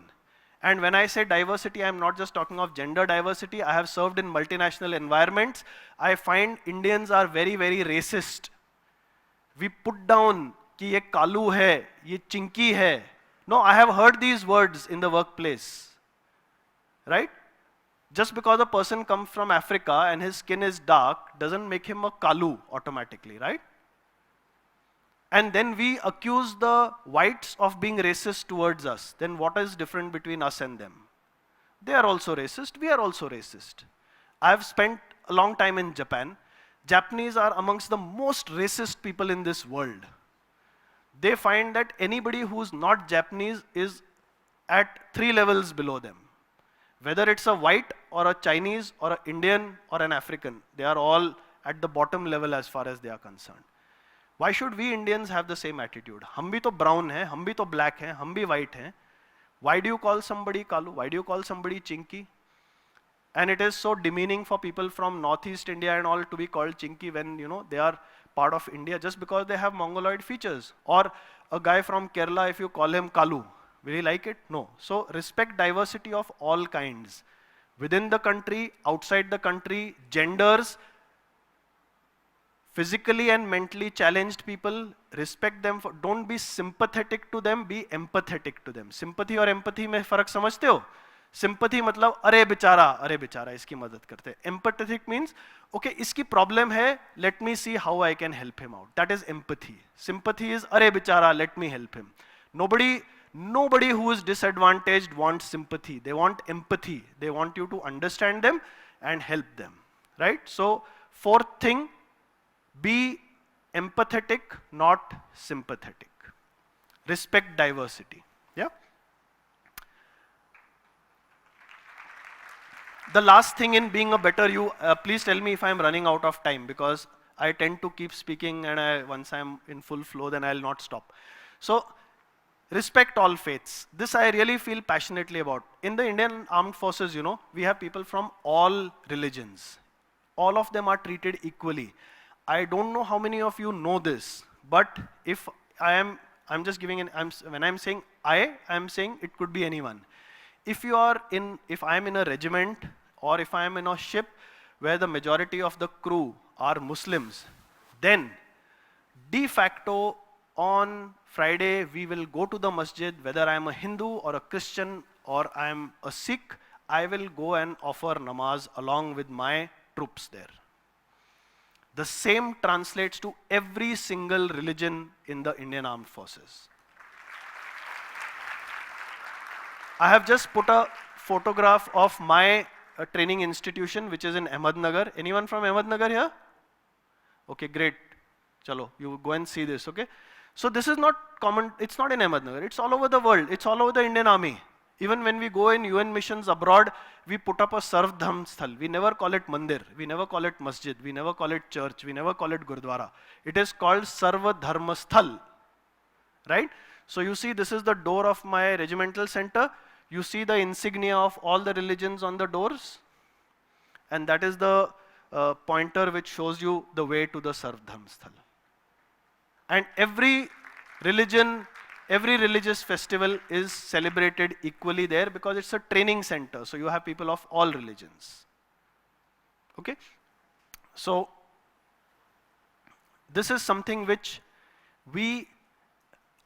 And when I say diversity, I'm not just talking of gender diversity. I have served in multinational environments. I find Indians are very, very racist. We put down कि ये कालू है, ये चिंकी है. No, I have heard these words in the workplace. Right? Just because a person comes from Africa and his skin is dark doesn't make him a kalu automatically, right? And then we accuse the whites of being racist towards us. Then what is different between us and them? They are also racist, we are also racist. I have spent a long time in Japan. Japanese are amongst the most racist people in this world. They find that anybody who's not Japanese is at 3 levels below them. Whether it's a white or a Chinese or an Indian or an African, they are all at the bottom level as far as they are concerned. Why should we Indians have the same attitude? हम भी तो brown हैं, हम भी तो black हैं, हम भी white हैं. Why do you call somebody kalu? Why do you call somebody chinky? And it is so demeaning for people from Northeast India and all to be called chinky when they are part of India just because they have mongoloid features. Or a guy from Kerala, if you call him kalu, will he like it? No. So respect diversity of all kinds. Within the country, outside the country, genders, physically and mentally challenged people, respect them. Don't be sympathetic to them, be empathetic to them. Sympathy और empathy में फर्क समझते हो? Sympathy मतलब अरे बेचारा इसकी मदद करते हैं. Empathetic means, okay, इसकी problem है, let me see how I can help him out. That is empathy. Sympathy is अरे बेचारा, let me help him. Nobody who is disadvantaged wants sympathy. They want empathy. They want you to understand them and help them. Right? So, fourth thing, be empathetic, not sympathetic. Respect diversity. Yeah? The last thing in being a better you, please tell me if I'm running out of time because I tend to keep speaking and once I'm in full flow, then I'll not stop. So, respect all faiths. This I really feel passionately about. In the Indian Armed Forces, we have people from all religions. All of them are treated equally. I don't know how many of you know this, but if when I'm saying I'm saying it could be anyone. If I am in a regiment or if I am in a ship where the majority of the crew are Muslims, then de facto on Friday, we will go to the masjid, whether I am a Hindu or a Christian or I am a Sikh, I will go and offer namaz along with my troops there. The same translates to every single religion in the Indian Armed Forces. I have just put a photograph of my training institution, which is in Ahmednagar. Anyone from Ahmednagar here? Okay, great. Chalo, you go and see this, okay? So this is not common, it's not in Ahmednagar, it's all over the world, it's all over the Indian Army. Even when we go in UN missions abroad, we put up a Sarv Dham Sthal. We never call it Mandir, we never call it Masjid, we never call it church, we never call it Gurdwara. It is called Sarva Dharma Sthal, right? So you see, this is the door of my regimental center. You see the insignia of all the religions on the doors, and that is the pointer which shows you the way to the Sarv Dharma Sthal. And every religion, every religious festival is celebrated equally there because it's a training center. So you have people of all religions. Okay? So this is something which we,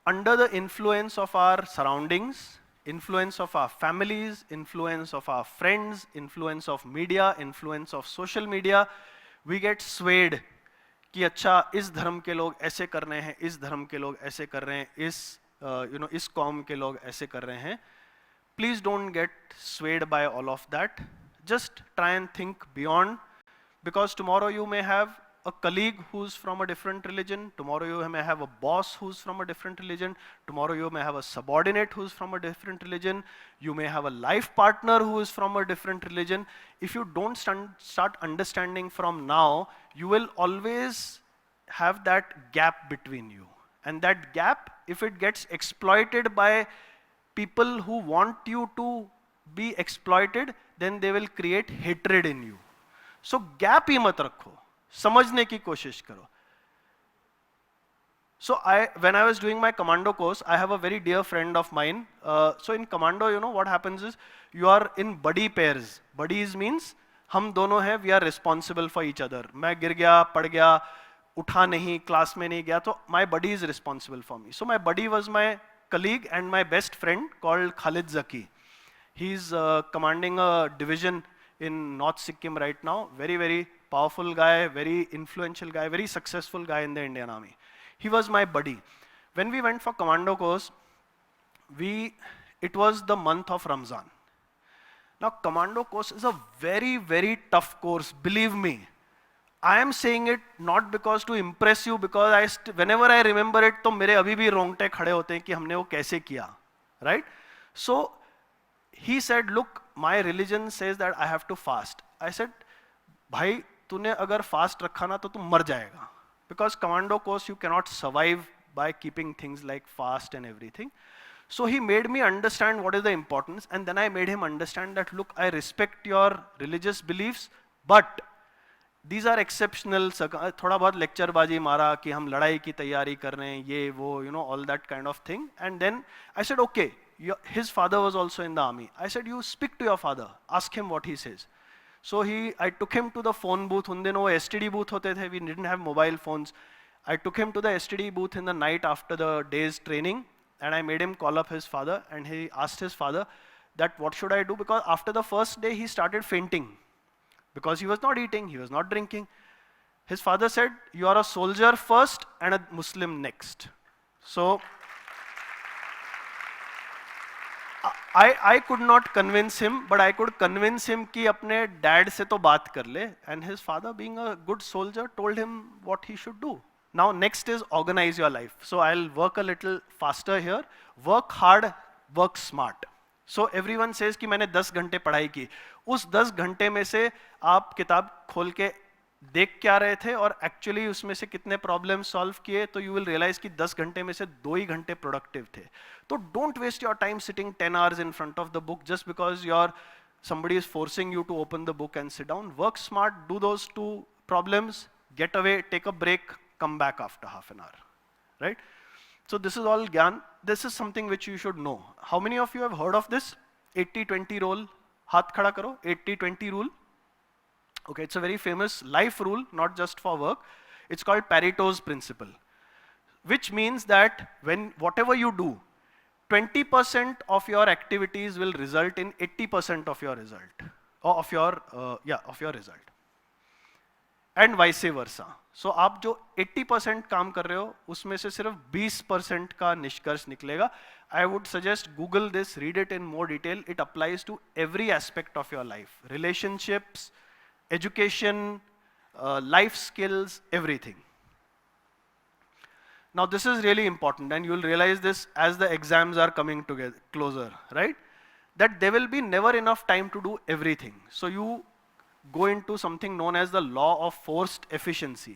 under the influence of our surroundings, influence of our families, influence of our friends, influence of media, influence of social media, we get swayed कि अच्छा इस धर्म के लोग ऐसे कर रहे हैं, इस धर्म के लोग ऐसे कर रहे हैं, इस कौम के लोग ऐसे कर रहे हैं. Please don't get swayed by all of that. Just try and think beyond, because tomorrow you may have a colleague who's from a different religion, tomorrow you may have a boss who's from a different religion, tomorrow you may have a subordinate who's from a different religion, you may have a life partner who is from a different religion. If you don't start understanding from now, you will always have that gap between you. And that gap, if it gets exploited by people who want you to be exploited, then they will create hatred in you. So gap ही मत रखो, समझने की कोशिश करो. So when I was doing my commando course, I have a very dear friend of mine. So in commando, you know what happens is, you are in buddy pairs. Buddies means हम दोनों हैं, we are responsible for each other. मैं गिर गया, पड़ गया, उठा नहीं, क्लास में नहीं गया, तो my buddy is responsible for me. So my buddy was my colleague and my best friend called Khalid Zaki. He's commanding a division in North Sikkim right now. Very, very powerful guy, very influential guy, very successful guy in the Indian Army. He was my buddy. When we went for commando course, it was the month of Ramzan. Now commando course is a very, very tough course, believe me. I am saying it not because to impress you, because whenever I remember it, तो मेरे अभी भी रोंगटे खड़े होते हैं कि हमने वो कैसे किया, right? So he said, look, my religion says that I have to fast. I said, भाई तूने अगर fast रखा ना तो तू मर जाएगा, because commando course you cannot survive by keeping things like fast and everything. So he made me understand what is the importance, and then I made him understand that, look, I respect your religious beliefs, but these are exceptional. थोड़ा बहुत lecture बाजी मारा कि हम लड़ाई की तैयारी कर रहे हैं, ये वो, you know, all that kind of thing. And then I said, okay, his father was also in the army. I said, you speak to your father, ask him what he says. So I took him to the phone booth. उन दिनों वो STD booth होते थे, we didn't have mobile phones. I took him to the STD booth in the night after the day's training, and I made him call up his father, and he asked his father that what should I do, because after the first day he started fainting, because he was not eating, he was not drinking. His father said, you are a soldier first and a Muslim next. So I could not convince him, but I could convince him कि अपने dad से तो बात कर ले. And his father, being a good soldier, told him what he should do. Now next is organize your life. So I'll work a little faster here. Work hard, work smart. So everyone says कि मैंने 10 घंटे पढ़ाई की. उस 10 घंटे में से आप किताब खोल के देख क्या रहे थे और एक्चुअली उसमें से कितने प्रॉब्लम सॉल्व किए, तो यू विल रियलाइज कि 10 घंटे में से 2 ही घंटे प्रोडक्टिव थे. तो don't waste your time sitting 10 hours in front of the book just because somebody is forcing you to open the book and sit down. Work smart, do those 2 problems, get away, take a break, come back after half an hour, right? So this is all gyan. This is something which you should know. How many of you have heard of this 80-20 rule? Haath khada karo. 80-20 rule. Okay, it's a very famous life rule, not just for work. It's called Pareto's principle, which means that whatever you do, 20% of your activities will result in 80% of your result, or of your result, and vice versa. So आप जो 80% काम कर रहे हो, उसमें से सिर्फ 20% का निष्कर्ष निकलेगा. I would suggest Google this, read it in more detail. It applies to every aspect of your life: relationships, education, life skills, everything. Now this is really important, and you will realize this as the exams are coming together closer, right? that there will be never enough time to do everything. So you go into something known as the law of forced efficiency.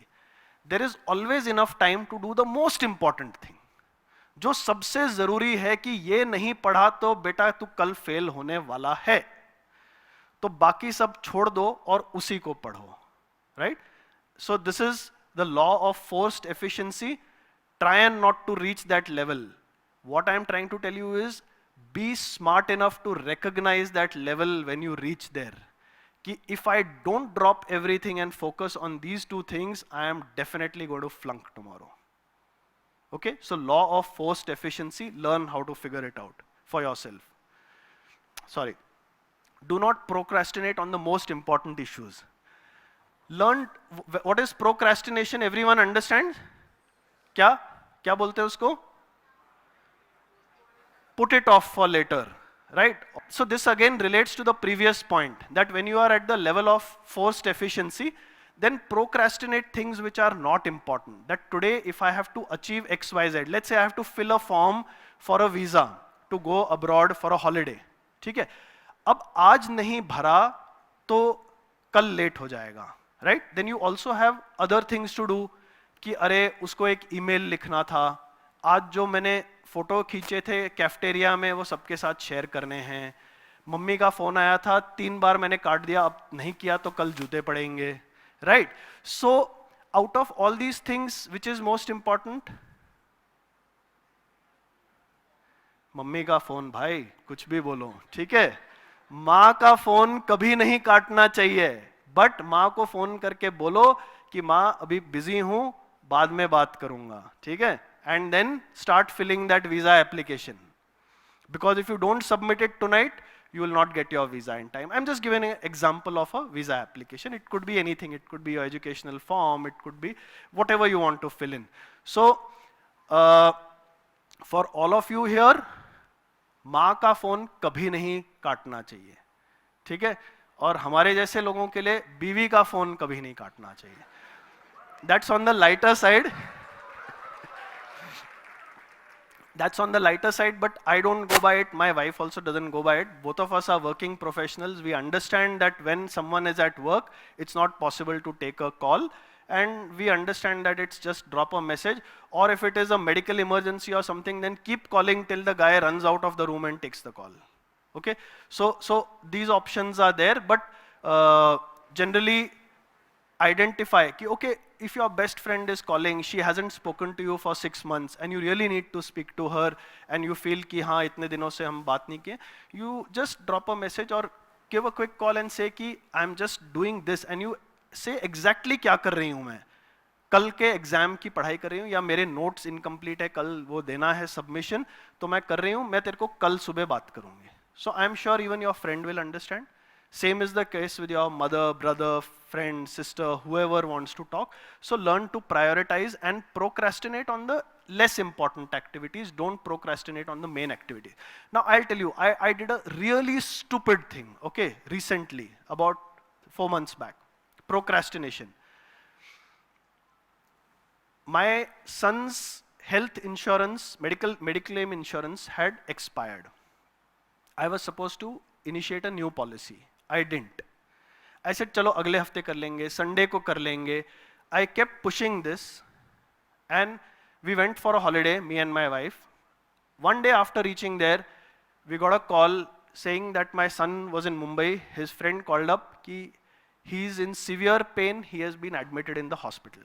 There is always enough time to do the most important thing. जो सबसे जरूरी है कि ये नहीं पढ़ा तो बेटा तू कल फेल होने वाला है, तो बाकी सब छोड़ दो और उसी को पढ़ो, right? So this is the law of forced efficiency. Try and not to reach that level. What I am trying to tell you is, be smart enough to recognize that level when you reach there. Ki if I don't drop everything and focus on these two things, I am definitely going to flunk tomorrow. Okay, so law of forced efficiency, learn how to figure it out for yourself. Sorry. Do not procrastinate on the most important issues. Learn what is procrastination. Everyone understands? क्या क्या बोलते हैं उसको? Put it off for later, right? So this again relates to the previous point, that when you are at the level of forced efficiency, then procrastinate things which are not important. That today if I have to achieve XYZ, let's say I have to fill a form for a visa to go abroad for a holiday, ठीक है? अब आज नहीं भरा तो कल late हो जाएगा, right? Then you also have other things to do. कि अरे उसको एक ईमेल लिखना था, आज जो मैंने फोटो खींचे थे कैफेटेरिया में वो सबके साथ शेयर करने हैं, मम्मी का फोन आया था 3 बार मैंने काट दिया, अब नहीं किया तो कल जूते पड़ेंगे, right? So out of all these things which is most important? Mummy का फोन. भाई कुछ भी बोलो, ठीक है? माँ का फोन कभी नहीं काटना चाहिए, बट माँ को फोन करके बोलो कि माँ अभी बिजी हूं, बाद में बात करूंगा, ठीक है? And then start filling that visa application, because if you don't submit it tonight you will not get your visa in time. I'm just giving an example of a visa application. It could be anything. It could be your educational form. It could be whatever you want to fill in. So for all of you here, माँ का phone कभी नहीं काटना चाहिए, ठीक है? और हमारे जैसे लोगों के लिए बीवी का फोन कभी नहीं काटना चाहिए. That's on the lighter side. That's on the lighter side, but I don't go by it. My wife also doesn't go by it. Both of us are working professionals. We understand that when someone is at work, it's not possible to take a call. And we understand that it's just drop a message. Or if it is a medical emergency or something, then keep calling till the guy runs out of the room and takes the call. Okay? So these options are there, but generally identify कि okay, if your best friend is calling, she hasn't spoken to you for 6 months and you really need to speak to her and you feel कि हाँ इतने दिनों से हम बात नहीं किए, you just drop a message or give a quick call and say कि I'm just doing this, and you say exactly क्या कर रही हूँ मैं, कल के एग्जाम की पढ़ाई कर रही हूँ, या मेरे नोट्स इनकम्प्लीट है, कल वो देना है सबमिशन, तो मैं कर रही हूँ, मैं तेरे को कल सुबह बात करूँगी. So I'm sure even your friend will understand. Same is the case with your mother, brother, friend, sister, whoever wants to talk. So learn to prioritize and procrastinate on the less important activities. Don't procrastinate on the main activities. Now I'll tell you, I did a really stupid thing, okay, recently, about 4 months back. Procrastination. My son's health insurance, medical insurance had expired. I was supposed to initiate a new policy. I didn't. I said चलो अगले हफ्ते कर लेंगे, Sunday को कर लेंगे. I kept pushing this and we went for a holiday, me and my wife. One day after reaching there, we got a call saying that my son was in Mumbai. His friend called up कि he's in severe pain, he has been admitted in the hospital.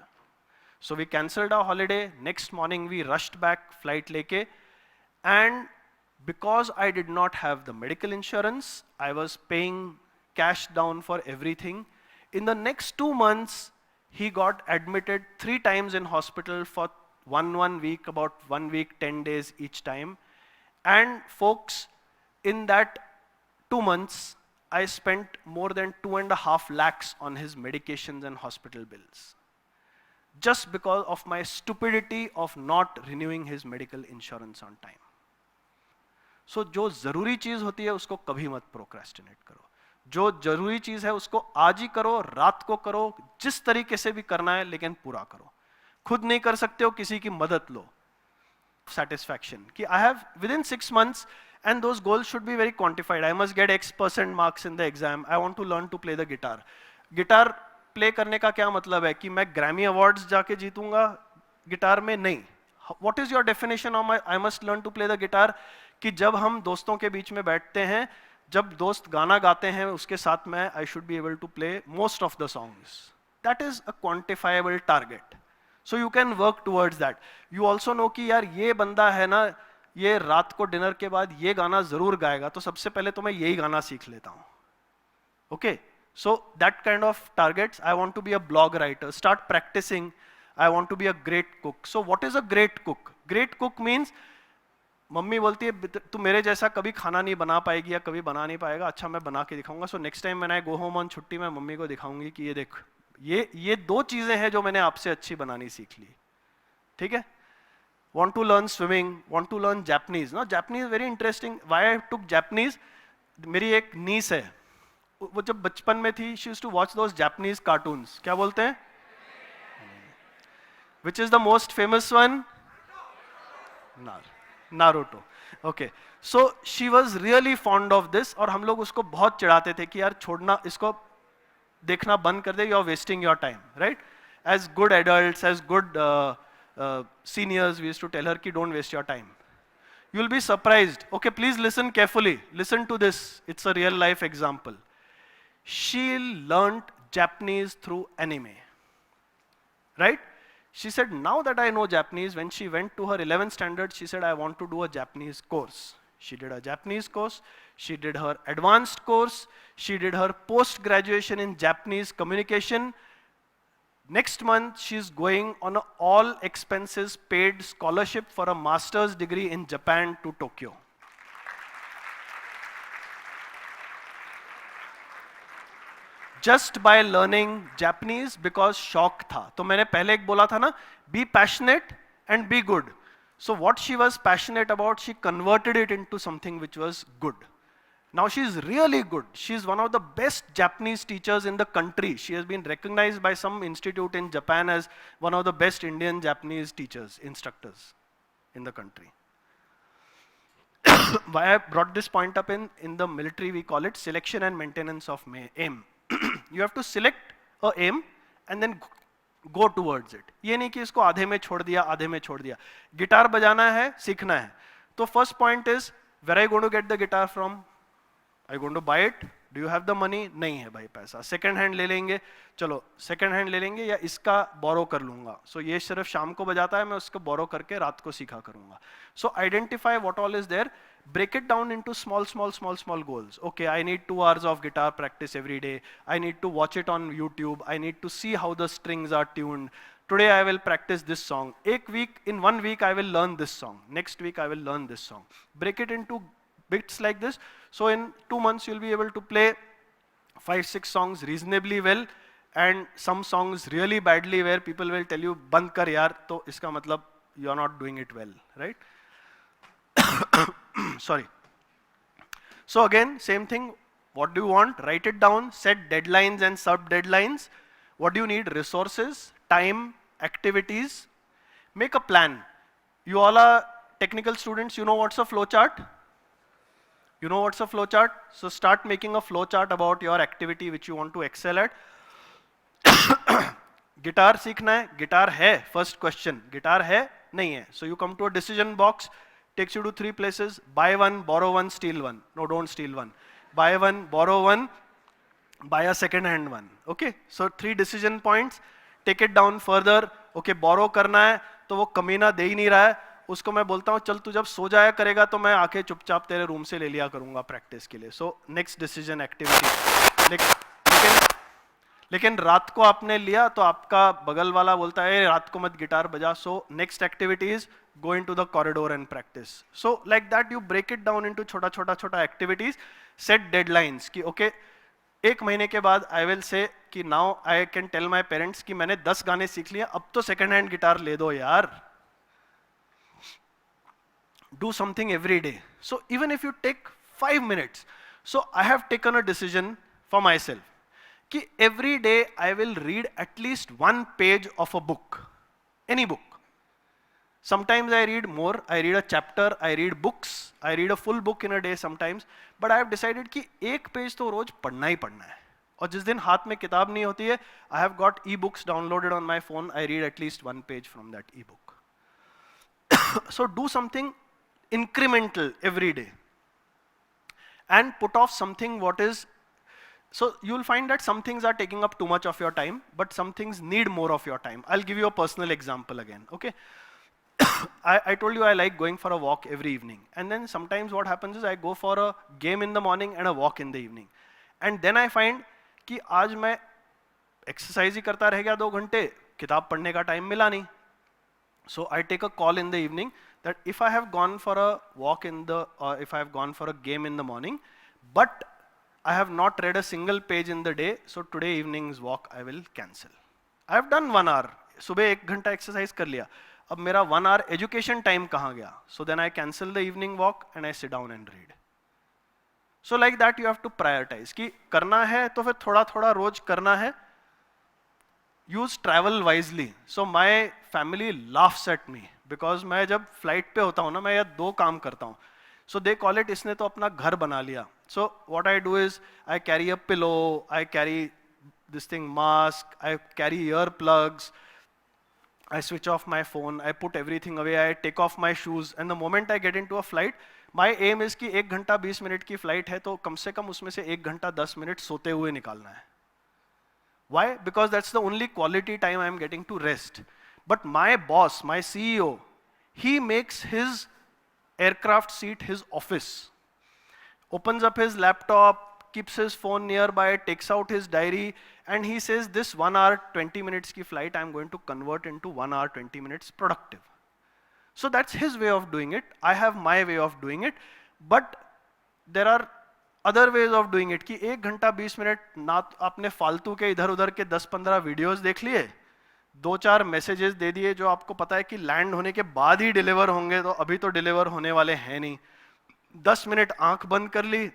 So we cancelled our holiday. Next morning we rushed back, flight लेके, and because I did not have the medical insurance, I was paying cash down for everything. In the next 2 months, he got admitted 3 times in hospital for one week, about 1 week, 10 days each time. And folks, in that 2 months, I spent more than 2.5 lakhs on his medications and hospital bills. Just because of my stupidity of not renewing his medical insurance on time. So जो जरूरी चीज होती है उसको कभी मत procrastinate करो. जो जरूरी चीज है उसको आज ही करो, रात को करो, जिस तरीके से भी करना है, लेकिन पूरा करो. खुद नहीं कर सकते हो, किसी की मदद लो. Satisfaction कि I have within 6 months, And those goals should be very quantified. I must get X% marks in the exam. I want to learn to play the guitar. Guitar play करने का क्या मतलब है कि मैं Grammy Awards जाके जीतूंगा guitar में? नहीं. What is your definition of I must learn to play the guitar? कि जब हम दोस्तों के बीच में बैठते हैं, जब दोस्त गाना गाते हैं उसके साथ में I should be able to play most of the songs. That is a quantifiable target. So you can work towards that. You also know कि यार ये बंदा है ना, ये रात को डिनर के बाद ये गाना जरूर गाएगा, तो सबसे पहले तो मैं यही गाना सीख लेता हूँ. Okay, so that kind of targets. I want to be a blog writer. Start practicing. I want to be a great cook. So what is a great cook? Great cook means mummy बोलती है तू मेरे जैसा कभी खाना नहीं बना पाएगी या कभी बना नहीं पाएगा, अच्छा मैं बना के दिखाऊंगा. So next time when I go home on छुट्टी मैं मम्मी को दिखाऊंगी कि ये देख, ये दो चीजें हैं जो मैंने आपसे अच्छी बनानी सीख ली. ठीक है. Want to learn swimming, want to learn Japanese. No, Japanese is very interesting. Why I took Japanese? मेरी एक niece है, वो जब बचपन में थी, she used to watch those Japanese cartoons. क्या बोलते हैं? Which is the most famous one? Naruto. Okay. So she was really fond of this, और हम लोग उसको बहुत चिढ़ाते थे कि यार छोड़ना, इसको देखना बंद कर दे, you are wasting your time, right? As good adults, as good seniors, we used to tell her ki don't waste your time. You will be surprised. Okay, please listen carefully. Listen to this. It's a real life example. She learned Japanese through anime. Right? She said, now that I know Japanese, when she went to her 11th standard, she said, I want to do a Japanese course. She did a Japanese course. She did her advanced course. She did her post-graduation in Japanese communication. Next month, she's going on an all expenses paid scholarship for a master's degree in Japan to Tokyo. Just by learning Japanese because शौक था. तो मैंने पहले एक बोला था ना, be passionate and be good. So what she was passionate about, she converted it into something which was good. Now she's really good. She's one of the best Japanese teachers in the country. She has been recognized by some institute in Japan as one of the best Indian Japanese teachers, instructors in the country. Why I brought this point up, in the military we call it selection and maintenance of aim. You have to select a aim and then go towards it. ये नहीं कि इसको आधे में छोड़ दिया. Guitar बजाना है, सीखना है. तो first point is, where are you going to get the guitar from? Are you going to buy it? Do you have the money? नहीं है भाई पैसा. Second hand ले लेंगे. चलो second hand ले लेंगे या इसका borrow कर लूँगा. So ये सिर्फ शाम को बजाता है, मैं उसको borrow करके रात को सीखा करूँगा. So identify what all is there. Break it down into small goals. Okay, I need 2 hours of guitar practice every day. I need to watch it on YouTube. I need to see how the strings are tuned. Today I will practice this song. In 1 week I will learn this song. Next week I will learn this song. Break it into bits like this. So in 2 months you'll be able to play 5-6 songs reasonably well, and some songs really badly where people will tell you band kar yaar, to iska matlab you are not doing it well, right? Sorry. So again, same thing. What do you want? Write it down. Set deadlines and sub-deadlines. What do you need? Resources, time, activities. Make a plan. You all are technical students. You know what's a flow chart? You know what's a flow chart? So start making a flow chart about your activity which you want to excel at. Guitar सीखना है. Guitar है. First question. Guitar है? नहीं है. So you come to a decision box. Takes you to 3 places. Buy one, borrow one, steal one. No, don't steal one. Buy one, borrow one, buy a second hand one. Okay? So 3 decision points. Take it down further. Okay, borrow करना है तो वो कमीना दे ही नहीं रहा है. उसको मैं बोलता हूँ चल तू जब सो जाया करेगा तो मैं आके चुपचाप तेरे रूम से ले लिया करूँगा प्रैक्टिस के लिए. So next decision activity. लेकिन रात को आपने लिया तो आपका बगल वाला बोलता है रात को मत गिटार बजा. So next activity is go into the corridor and practice. So like that you break it down into छोटा activities. Set deadlines कि okay, 1 महीने के बाद I will say कि now I can tell my parents कि मैंने 10 गाने सीख लिए, अब तो second hand गिटार ले दो यार. Do something every day. So even if you take 5 minutes, so I have taken a decision for myself कि every day I will read at least 1 page of a book, any book. Sometimes I read more, I read a chapter, I read books, I read a full book in a day sometimes, but I have decided कि एक page तो रोज पढ़ना ही पढ़ना है. और जिस दिन हाथ में किताब नहीं होती है, I have got e-books downloaded on my phone, I read at least one page from that e-book. So do something incremental every day. And put off something what is, so you'll find that some things are taking up too much of your time, but some things need more of your time. I'll give you a personal example again, okay? I told you I like going for a walk every evening. And then sometimes what happens is I go for a game in the morning and a walk in the evening. And then I find कि आज मैं exercise ही करता रह गया 2 घंटे, किताब पढ़ने का time मिला नहीं. So I take a call in the evening that if I have gone for a walk or if I have gone for a game in the morning, but I have not read a single page in the day, so today evening's walk I will cancel. I have done 1 hour. सुबह 1 घंटा exercise कर लिया. अब मेरा 1 hour education time कहाँ गया? So then I cancel the evening walk and I sit down and read. So like that you have to prioritize कि करना है तो फिर थोड़ा थोड़ा रोज करना है. Use travel wisely. So my family laughs at me because मैं जब flight पे होता हूँ ना, मैं ये 2 काम करता हूँ. So they call it इसने तो अपना घर बना लिया. So what I do is I carry a pillow, I carry this thing mask, I carry earplugs, I switch off my phone, I put everything away, I take off my shoes, and the moment I get into a flight, my aim is कि 1 घंटा 20 minute की flight है तो कम से कम उसमें से 1 घंटा 10 minute सोते हुए निकालना है. Why? Because that's the only quality time I'm getting to rest. But my boss, my CEO, he makes his aircraft seat his office. Opens up his laptop, keeps his phone nearby, takes out his diary, and he says this 1 hour 20 minutes ki flight I'm going to convert into 1 hour 20 minutes productive. So that's his way of doing it. I have my way of doing it, but there are other ways of doing it कि 1 घंटा 20 minute ना आपने फालतू के इधर उधर के 10-15 videos देख लिए, 2-4 मैसेजेस दे दिए जो आपको पता है कि लैंड होने के बाद ही डिलीवर होंगे, तो अभी तो डिलीवर होने वाले हैं नहीं. 10 मिनट आंख बंद कर ली,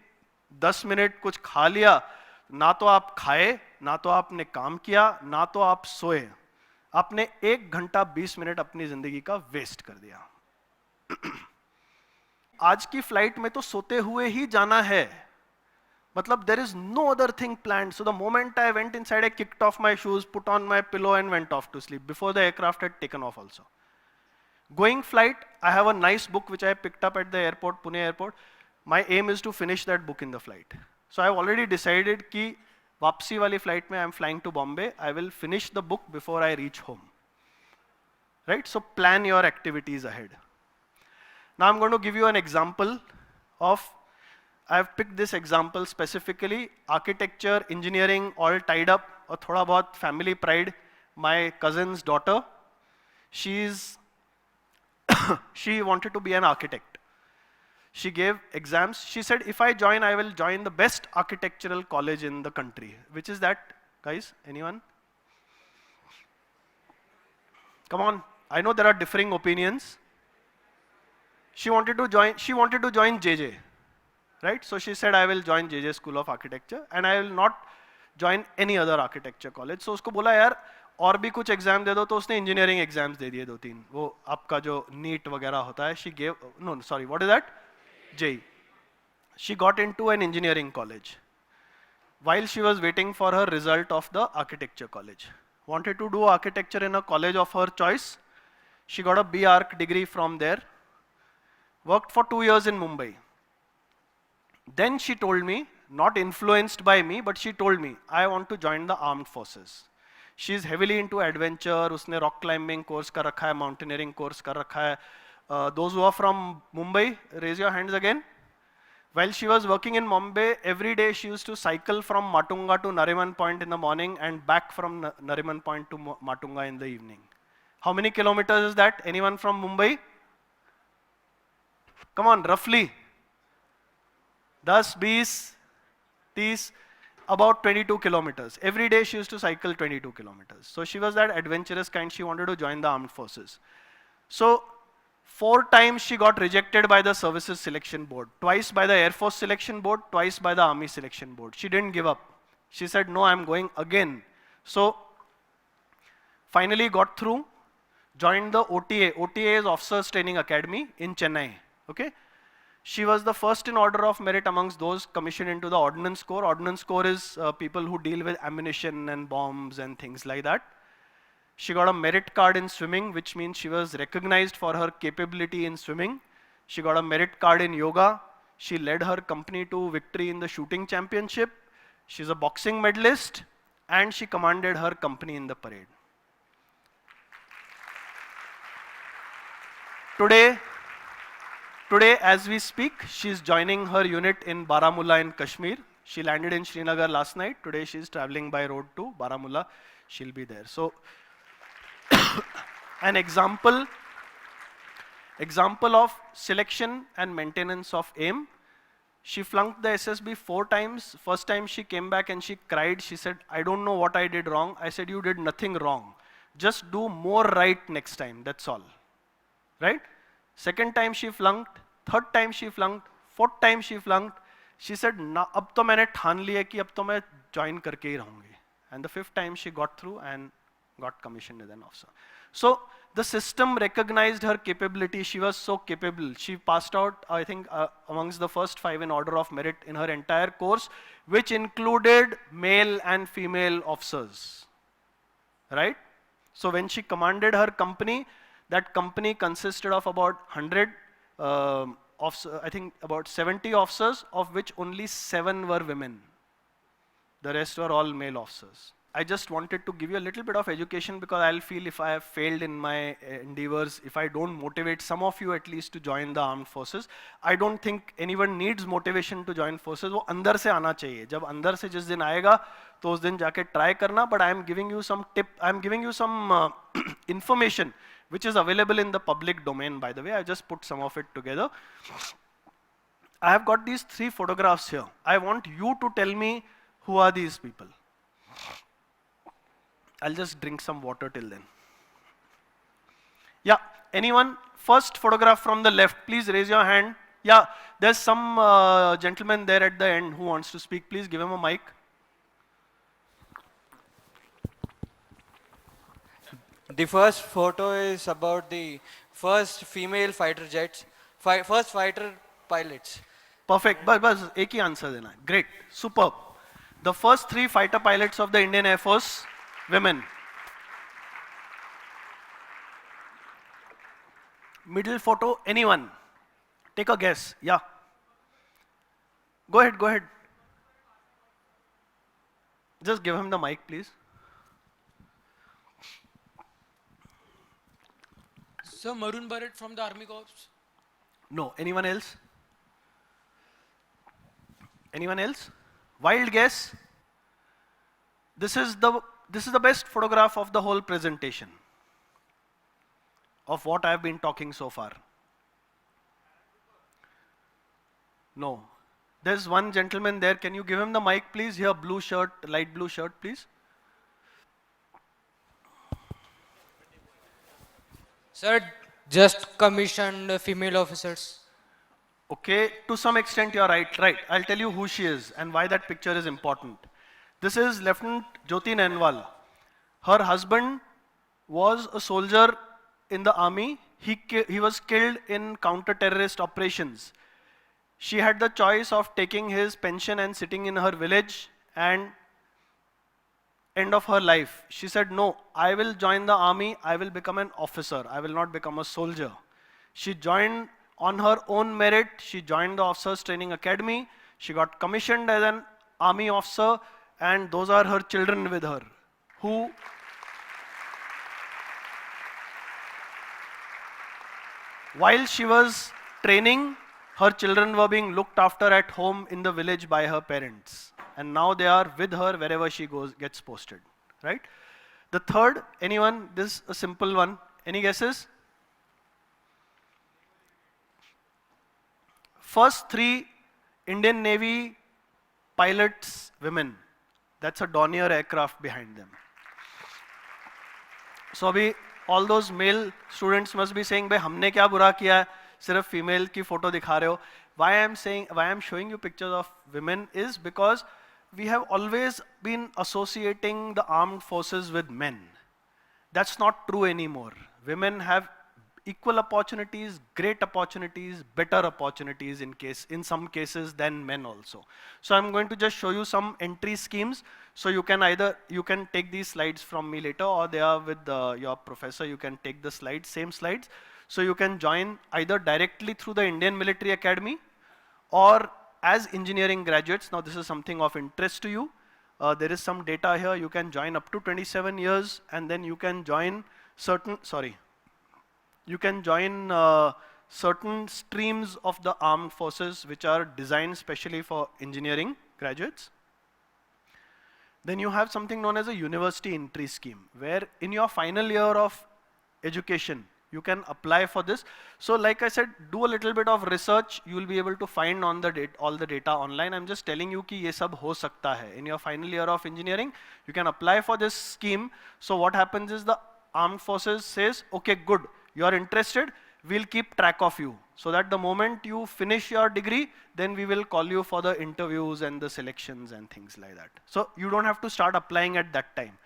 10 मिनट कुछ खा लिया, ना तो आप खाए, ना तो आपने काम किया, ना तो आप सोए. आपने 1 घंटा 20 मिनट अपनी जिंदगी का वेस्ट कर दिया. आज की फ्लाइट में तो सोते हुए ही जाना है. मतलब there is no other thing planned. So the moment I went inside, I kicked off my shoes, put on my pillow and went off to sleep before the aircraft had taken off also. Going flight, I have a nice book which I picked up at the airport, Pune airport. My aim is to finish that book in the flight. So I have already decided कि वापसी वाली flight में I am flying to Bombay, I will finish the book before I reach home. Right? So plan your activities ahead. Now I'm going to give you an example of, I've picked this example specifically, architecture, engineering, all tied up, और थोड़ा बहुत family pride. My cousin's daughter, she wanted to be an architect. She gave exams. She said, if I join, I will join the best architectural college in the country. Which is that, guys? Anyone? Come on. I know there are differing opinions. She wanted to join JJ. Right? So she said, I will join JJ School of Architecture and I will not join any other architecture college. So उसको बोला यार और भी कुछ exam दे दो, तो उसने engineering exams दे दिए 2-3. वो आपका जो नीट वगैरह होता है, she gave, no sorry, what is that? JEE. She got into an engineering college while she was waiting for her result of the architecture college. Wanted to do architecture in a college of her choice. She got a B.Arch degree from there. Worked for 2 years in Mumbai. Then she told me, not influenced by me, but she told me, I want to join the armed forces. She is heavily into adventure. उसने rock climbing course कर रखा है, mountaineering course कर रखा है. Those who are from Mumbai, raise your hands again. While she was working in Mumbai, every day she used to cycle from Matunga to Nariman Point in the morning and back from Nariman Point to Matunga in the evening. How many kilometers is that? Anyone from Mumbai? Come on, roughly. 10, 20, 30, about 22 kilometers. Every day she used to cycle 22 kilometers. So she was that adventurous kind. She wanted to join the armed forces. So 4 times she got rejected by the services selection board. Twice by the Air Force selection board, twice by the Army selection board. She didn't give up. She said, no, I'm going again. So finally got through, joined the OTA. OTA is Officers Training Academy in Chennai. Okay. She was the first in order of merit amongst those commissioned into the Ordnance Corps. Ordnance Corps is people who deal with ammunition and bombs and things like that. She got a merit card in swimming, which means she was recognized for her capability in swimming. She got a merit card in yoga. She led her company to victory in the shooting championship. She's a boxing medalist, and she commanded her company in the parade. Today, as we speak, she's joining her unit in Baramulla in Kashmir. She landed in Srinagar last night. Today, she's traveling by road to Baramulla. She'll be there. So, an example of selection and maintenance of aim. She flunked the SSB 4 times. First time she came back and she cried. She said, I don't know what I did wrong. I said, you did nothing wrong. Just do more right next time. That's all. Right? Second time she flunked. Third time she flunked. Fourth time she flunked. She said, अब तो मैंने ठान लिया कि अब तो मैं join करके ही रहूँगी. And the fifth time she got through and got commissioned as an officer. So the system recognized her capability. She was so capable. She passed out, I think, amongst the first 5 in order of merit in her entire course, which included male and female officers. Right? So when she commanded her company, that company consisted of about 100 I think about 70 officers, of which only 7 were women. The rest were all male officers. I just wanted to give you a little bit of education because I'll feel if I have failed in my endeavors, if I don't motivate some of you at least to join the armed forces. I don't think anyone needs motivation to join forces. वो अंदर से आना चाहिए. जब अंदर से जिस दिन आएगा, तो उस दिन जाके try करना. But I am giving you some tip. I am giving you some information which is available in the public domain, by the way. I just put some of it together. I have got these 3 photographs here. I want you to tell me who are these people. I'll just drink some water till then. Yeah, anyone? First photograph from the left, please raise your hand. Yeah, there's some gentleman there at the end who wants to speak. Please give him a mic. The first photo is about the first female fighter jets, first fighter pilots. Perfect, but एक ही answer देना. Great, superb. The first 3 fighter pilots of the Indian Air Force, women. Middle photo, anyone? Take a guess, yeah. Go ahead. Just give him the mic, please. Sir, Maroon Beret from the Army Corps. No, anyone else? Anyone else? Wild guess? This is the best photograph of the whole presentation, of what I have been talking so far. No. There's one gentleman there. Can you give him the mic, please? Here, blue shirt, light blue shirt, please. Sir, just commissioned female officers. Okay, to some extent you're right. I'll tell you who she is and why that picture is important. This is Lieutenant Jyoti Nainwal. Her husband was a soldier in the army. He was killed in counter-terrorist operations. She had the choice of taking his pension and sitting in her village and end of her life. She said, no, I will join the army. I will become an officer. I will not become a soldier. She joined on her own merit. She joined the Officers Training Academy. She got commissioned as an army officer, and those are her children with her, who while she was training, her children were being looked after at home in the village by her parents. And now they are with her wherever she gets posted, right? The third, anyone? This is a simple one. Any guesses? First 3 Indian Navy pilots, women. That's a Dornier aircraft behind them. So abhi all those male students must be saying, "Bhai, हमने क्या बुरा किया है? सिर्फ female की photo दिखा रहे हो." Why I'm showing you pictures of women is because we have always been associating the armed forces with men. That's not true anymore. women have equal opportunities, great opportunities, better opportunities in some cases than men also. So I'm going to just show you some entry schemes. So you can take these slides from me later, or they are with your professor. You can take the slides, same slides. So you can join either directly through the Indian Military Academy, or as engineering graduates. Now this is something of interest to you. There is some data here. You can join up to 27 years, and then you can join you can join certain streams of the armed forces which are designed specially for engineering graduates. Then you have something known as a university entry scheme, where in your final year of education, you can apply for this. So like I said, do a little bit of research. You will be able to find on the all the data online. I'm just telling you कि ये सब हो सकता है. In your final year of engineering, you can apply for this scheme. So what happens is the armed forces says, okay, good, you are interested, we'll keep track of you. So that the moment you finish your degree, then we will call you for the interviews and the selections and things like that. So you don't have to start applying at that time.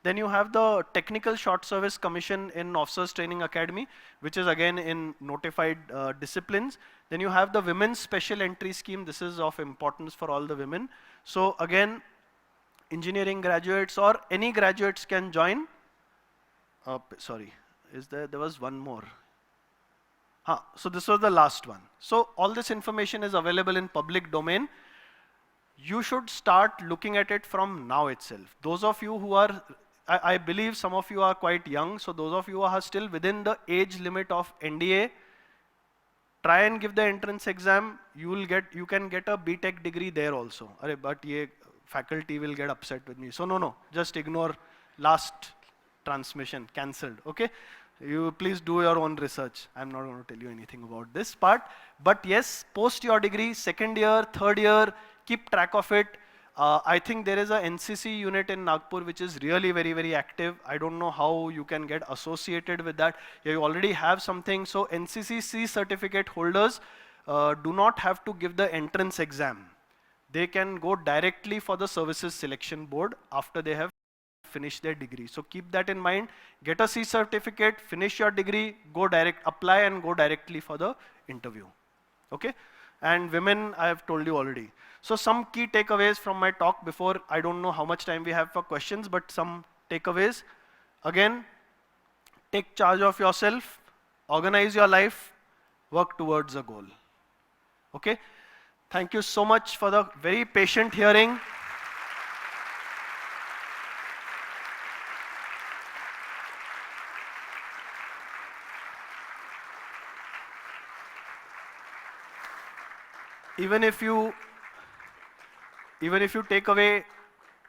Then you have the Technical Short Service Commission in Officers Training Academy, which is again in notified disciplines. Then you have the Women's Special Entry Scheme. This is of importance for all the women. So again, engineering graduates or any graduates can join. Sorry, there was one more. So this was the last one. So all this information is available in public domain. You should start looking at it from now itself. Those of you who are, I believe some of you are quite young, so those of you who are still within the age limit of NDA, try and give the entrance exam. You can get a BTech degree there also. But ye faculty will get upset with me. So no, just ignore last transmission, cancelled, okay? You please do your own research. I'm not going to tell you anything about this part. But yes, post your degree, second year, third year, keep track of it. I think there is a NCC unit in Nagpur which is really very, very active. I don't know how you can get associated with that. You already have something. So NCC C certificate holders do not have to give the entrance exam. They can go directly for the services selection board after they have finish their degree. So keep that in mind. Get a C certificate, finish your degree, apply and go directly for the interview. Okay? And women, I have told you already. So some key takeaways from my talk before. I don't know how much time we have for questions, but some takeaways. Again, take charge of yourself, organize your life, work towards a goal. Okay? Thank you so much for the very patient hearing. Even if you take away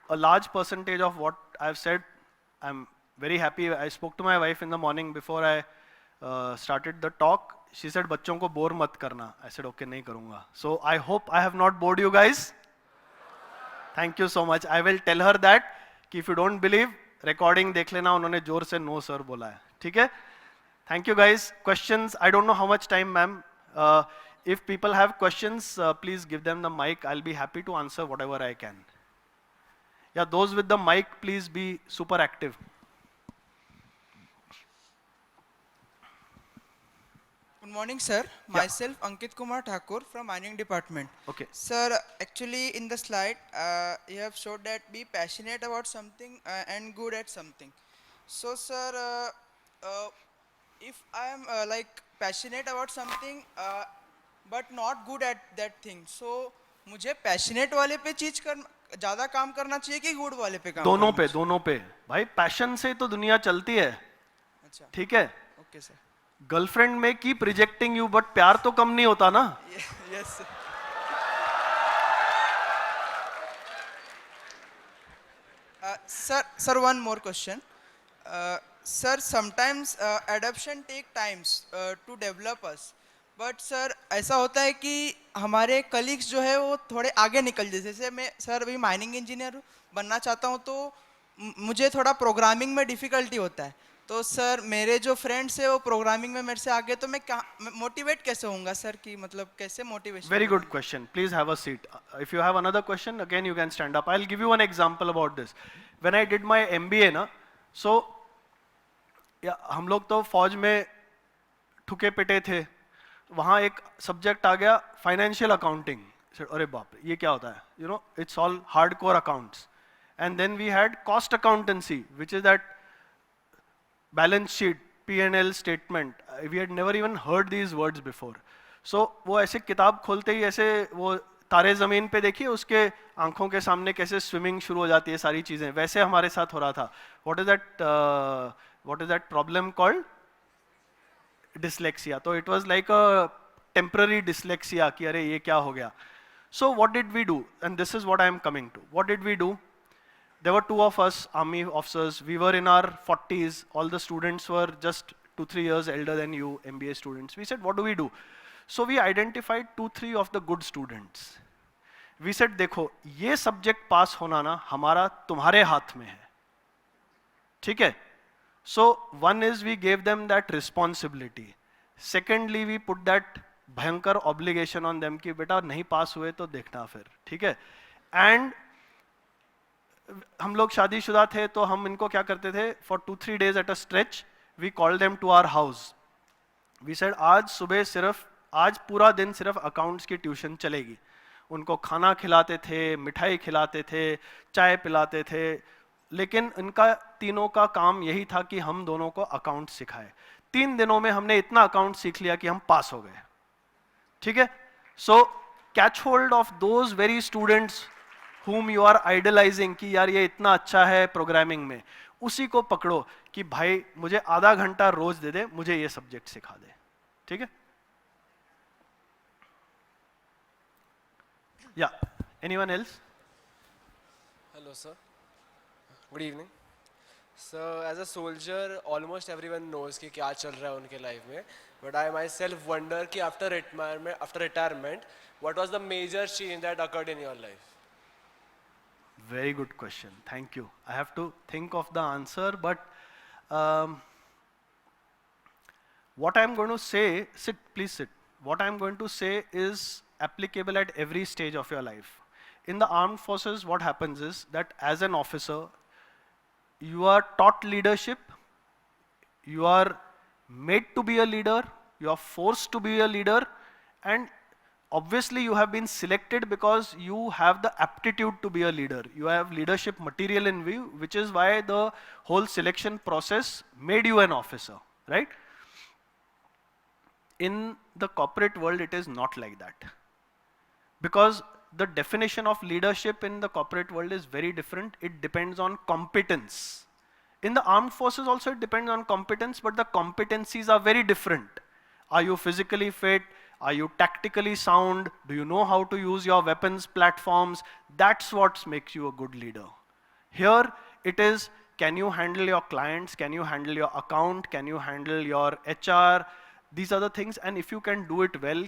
a large percentage of what I've said, I'm very happy. I spoke to my wife in the morning before I started the talk. She said, "बच्चों को bore मत करना." I said, "Okay, नहीं करूँगा." So I hope I have not bored you guys. Thank you so much. I will tell her that कि if you don't believe, recording देख लेना, उन्होंने जोर से no sir बोला है. ठीक है? Thank you guys. Questions? I don't know how much time, ma'am. If people have questions, please give them the mic. I'll be happy to answer whatever I can. Yeah, those with the mic, please be super active. Good morning, sir. Myself, Ankit Kumar Thakur from Mining Department. Okay. Sir, actually in the slide, you have showed that be passionate about something and good at something. So, sir, if I am like passionate about something but not good at that thing, so मुझे passionate वाले पे चीज ज़्यादा काम करना चाहिए कि good वाले पे काम दोनों पे भाई पैशन से तो दुनिया चलती है. अच्छा ठीक है. Okay sir. गर्लफ्रेंड में कीप रिजेक्टिंग यू, बट प्यार तो कम नहीं होता ना. Yes sir, one more question. Sir, sometimes adoption take times to develop us. But sir ऐसा होता है कि हमारे कलीग्स जो है वो थोड़े आगे निकल जाते. जैसे मैं सर अभी माइनिंग इंजीनियर बनना चाहता हूँ, तो मुझे थोड़ा प्रोग्रामिंग में डिफ़िकल्टी होता है. तो सर मेरे जो फ्रेंड्स है वो प्रोग्रामिंग में मेरे से आगे, तो मैं मोटिवेट कैसे होऊंगा सर, कि मतलब कैसे motivation. Very good question. Please have a seat. If you have another question again you can stand up. I will give you an example about this. When I did my MBA ना, सो या हम लोग तो फौज में ठुके पिटे थे, वहाँ एक सब्जेक्ट आ गया फाइनेंशियल अकाउंटिंग, अरे बाप रे ये क्या होता है, you know it's all hard core accounts. And then we had cost accountancy which is that balance sheet, P&L statement. We had never even heard these words before. So वो ऐसे किताब खोलते ही ऐसे वो तारे जमीन पे देखिए उसके आंखों के सामने कैसे स्विमिंग शुरू हो जाती है सारी चीजें, वैसे हमारे साथ हो रहा था. What is that problem called? Dyslexia. तो it was like a temporary dyslexia कि अरे ये क्या हो गया. So what did we do? And this is what I am coming to. What did we do? There were two of us, army officers. We were in our 40s. All the students were just 2-3 years elder than you, MBA students. We said, what do we do? So we identified 2-3 of the good students. We said, देखो ये subject पास होना ना हमारा तुम्हारे हाथ में है, ठीक है? So one is we gave them that responsibility. Secondly, we put that भयंकर ऑब्लिगेशन ऑन देम कि बेटा नहीं पास हुए तो देखना फिर, ठीक है? एंड हम लोग शादीशुदा थे तो हम इनको क्या करते थे, for 2-3 days at a stretch we call them to our house. We said आज सुबह सिर्फ, आज पूरा दिन सिर्फ अकाउंट्स की ट्यूशन चलेगी. उनको खाना खिलाते थे, मिठाई खिलाते थे, चाय पिलाते थे, लेकिन इनका तीनों का काम यही था कि हम दोनों को अकाउंट सिखाए. 3 दिनों में हमने इतना अकाउंट सीख लिया कि हम पास हो गए, ठीक है? सो catch hold of those very students whom you are idolizing कि यार ये इतना अच्छा है प्रोग्रामिंग में, उसी को पकड़ो कि भाई मुझे आधा घंटा रोज दे दे, मुझे ये सब्जेक्ट सिखा दे, ठीक है? या anyone else? Hello, sir. Good evening. So, as a soldier, almost everyone knows कि क्या चल रहा है उनके लाइफ में. But I myself wonder कि after retirement, what was the major change that occurred in your life? Very good question. Thank you. I have to think of the answer, but um, what I'm going to say, sit, please sit. What I'm going to say is applicable at every stage of your life. In the armed forces, what happens is that as an officer, you are taught leadership, you are made to be a leader, you are forced to be a leader, and obviously you have been selected because you have the aptitude to be a leader. You have leadership material in you, which is why the whole selection process made you an officer, right? In the corporate world, it is not like that. Because the definition of leadership in the corporate world is very different. It depends on competence. In the armed forces also it depends on competence, but the competencies are very different. Are you physically fit? Are you tactically sound? Do you know how to use your weapons platforms? That's what makes you a good leader. Here it is, can you handle your clients? Can you handle your account? Can you handle your HR? These are the things, and if you can do it well,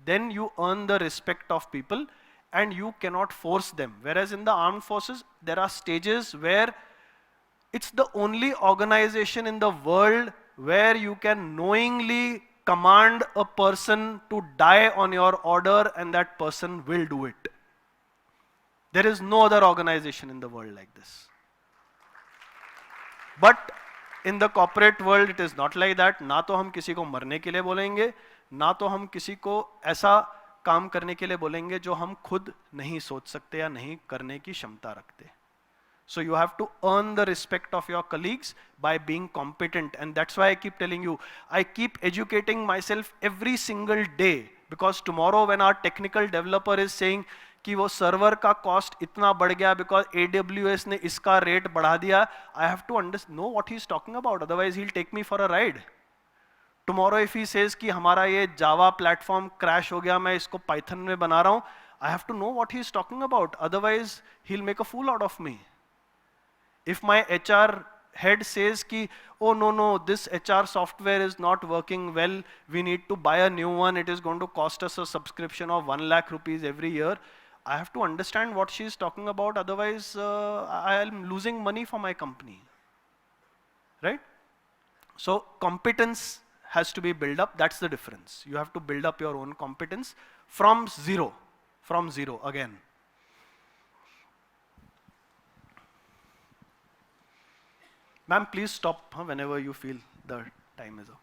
then you earn the respect of people and you cannot force them. Whereas in the armed forces, there are stages where it's the only organization in the world where you can knowingly command a person to die on your order and that person will do it. There is no other organization in the world like this. But in the corporate world, it is not like that. ना तो हम किसी को मरने के लिए बोलेंगे, ना तो हम किसी को ऐसा काम करने के लिए बोलेंगे जो हम खुद नहीं सोच सकते या नहीं करने की क्षमता रखते. So you have to earn the respect of your colleagues by being competent, and that's why I keep telling you, I keep educating myself every single day, because tomorrow when our technical developer is saying कि वो server का cost इतना बढ़ गया because AWS ने इसका rate बढ़ा दिया, I have to know what he is talking about, otherwise he'll take me for a ride. Tomorrow if he says कि हमारा ये Java platform crash हो गया, मैं इसको Python में बना रहा हूँ, I have to know what he is talking about, otherwise he'll make a fool out of me. If my HR head says कि oh no, this HR software is not working well, we need to buy a new one, it is going to cost us a subscription of 1 lakh rupees every year, I have to understand what she is talking about, otherwise I am losing money for my company, right? So competence has to be built up, that's the difference. You have to build up your own competence from zero again. Ma'am, please stop whenever you feel the time is up.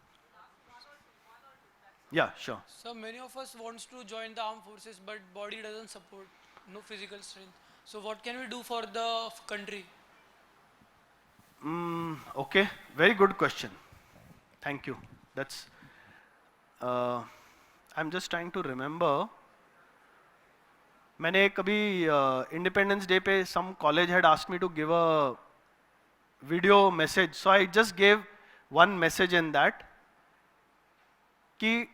Yeah, sure. So many of us wants to join the armed forces, but body doesn't support, no physical strength. So what can we do for the country? Okay, very good question. Thank you. That's. I'm just trying to remember. मैंने कभी independence day पे some college had asked me to give a video message, so I just gave one message in that कि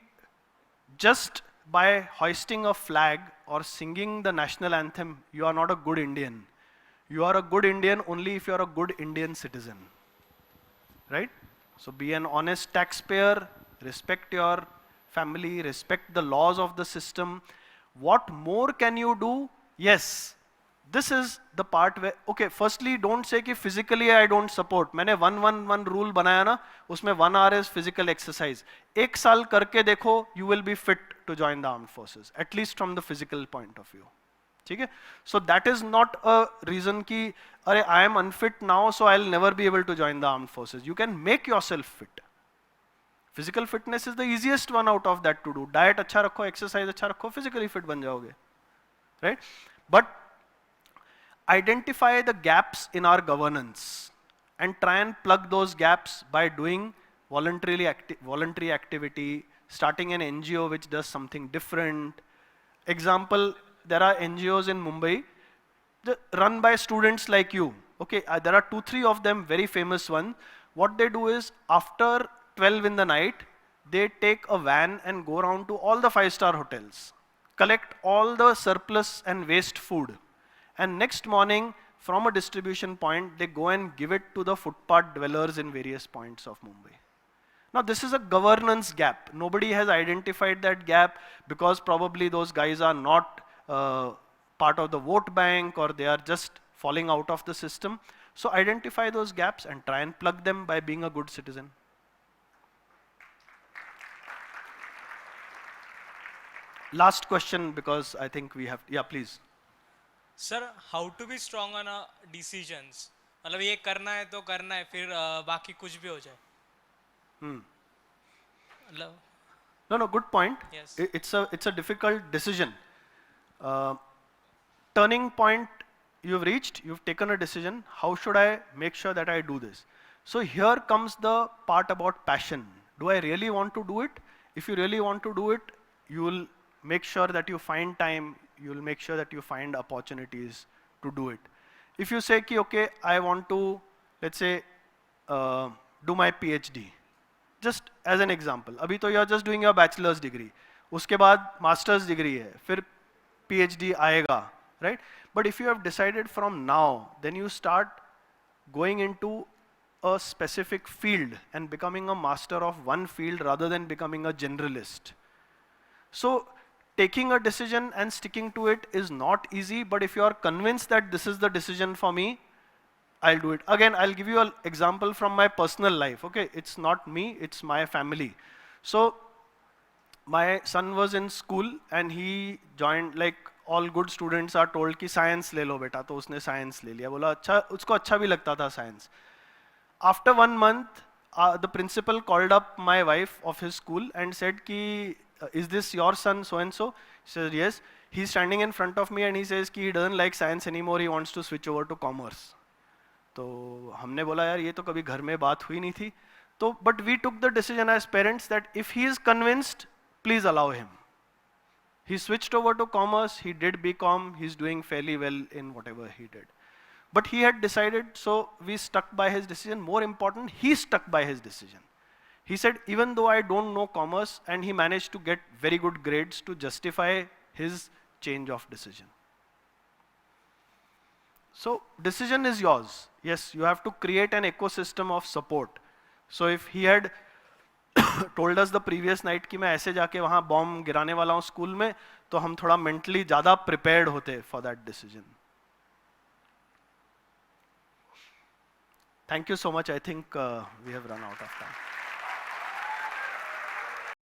just by hoisting a flag or singing the national anthem, you are not a good Indian. You are a good Indian only if you are a good Indian citizen. Right? So be an honest taxpayer, respect your family, respect the laws of the system. What more can you do? Yes, this is the part where, okay, firstly don't say कि physically I don't support. मैंने 1-1-1 rule बनाया ना, उसमें 1 hour is physical exercise. एक साल करके देखो, you will be fit to join the armed forces, at least from the physical point of view. ठीक है? So that is not a reason कि अरे I am unfit now, so I'll never be able to join the armed forces. You can make yourself fit. Physical fitness is the easiest one out of that to do. Diet अच्छा रखो, exercise अच्छा रखो, physically fit बन जाओगे, right? But identify the gaps in our governance and try and plug those gaps by doing voluntary activity, starting an NGO which does something different. Example, there are NGOs in Mumbai run by students like you. Okay, there are 2-3 of them, very famous one. What they do is after 12 in the night, they take a van and go around to all the 5-star hotels, collect all the surplus and waste food, and next morning from a distribution point, they go and give it to the footpath dwellers in various points of Mumbai. Now this is a governance gap. Nobody has identified that gap because probably those guys are not part of the vote bank or they are just falling out of the system. So identify those gaps and try and plug them by being a good citizen. Last question because I think we have, yeah, please. Sir how to be strong on decisions, मतलब ये करना है तो करना है, फिर बाकी कुछ भी हो जाए. मतलब No, good point. Yes. It's a difficult decision. Turning point you've reached, you've taken a decision. How should I make sure that I do this? So here comes the part about passion. Do I really want to do it? If you really want to do it, you will make sure that you find time, you will make sure that you find opportunities to do it. If you say, ki, okay, I want to, let's say, do my PhD. Just as an example, अभी तो you are just doing your bachelor's degree. उसके बाद master's degree है, फिर PhD आएगा, right? But if you have decided from now, then you start going into a specific field and becoming a master of one field rather than becoming a generalist. So taking a decision and sticking to it is not easy, but if you are convinced that this is the decision for me, I'll do it. Again, I'll give you an example from my personal life, okay? It's not me, it's my family. So my son was in school and he joined, like all good students are told कि science ले लो बेटा, तो उसने science ले लिया. बोला अच्छा, उसको अच्छा भी लगता था science. After 1 month, the principal called up my wife of his school and said कि is this your son so and so? She said yes. He's standing in front of me and he says कि he doesn't like science anymore, he wants to switch over to commerce. तो हमने बोला यार ये तो कभी घर में बात हुई नहीं थी. तो but we took the decision as parents that if he is convinced, please allow him. He switched over to commerce, he did BCom, he's doing fairly well in whatever he did. But he had decided, so we stuck by his decision. More important, he stuck by his decision. He said, even though I don't know commerce, and he managed to get very good grades to justify his change of decision. So decision is yours. Yes, you have to create an ecosystem of support. So if he had told us the previous night कि मैं ऐसे जाके वहाँ bomb गिराने वाला हूँ school में, तो हम थोड़ा mentally ज़्यादा prepared होते for that decision. Thank you so much. I think we have run out of time.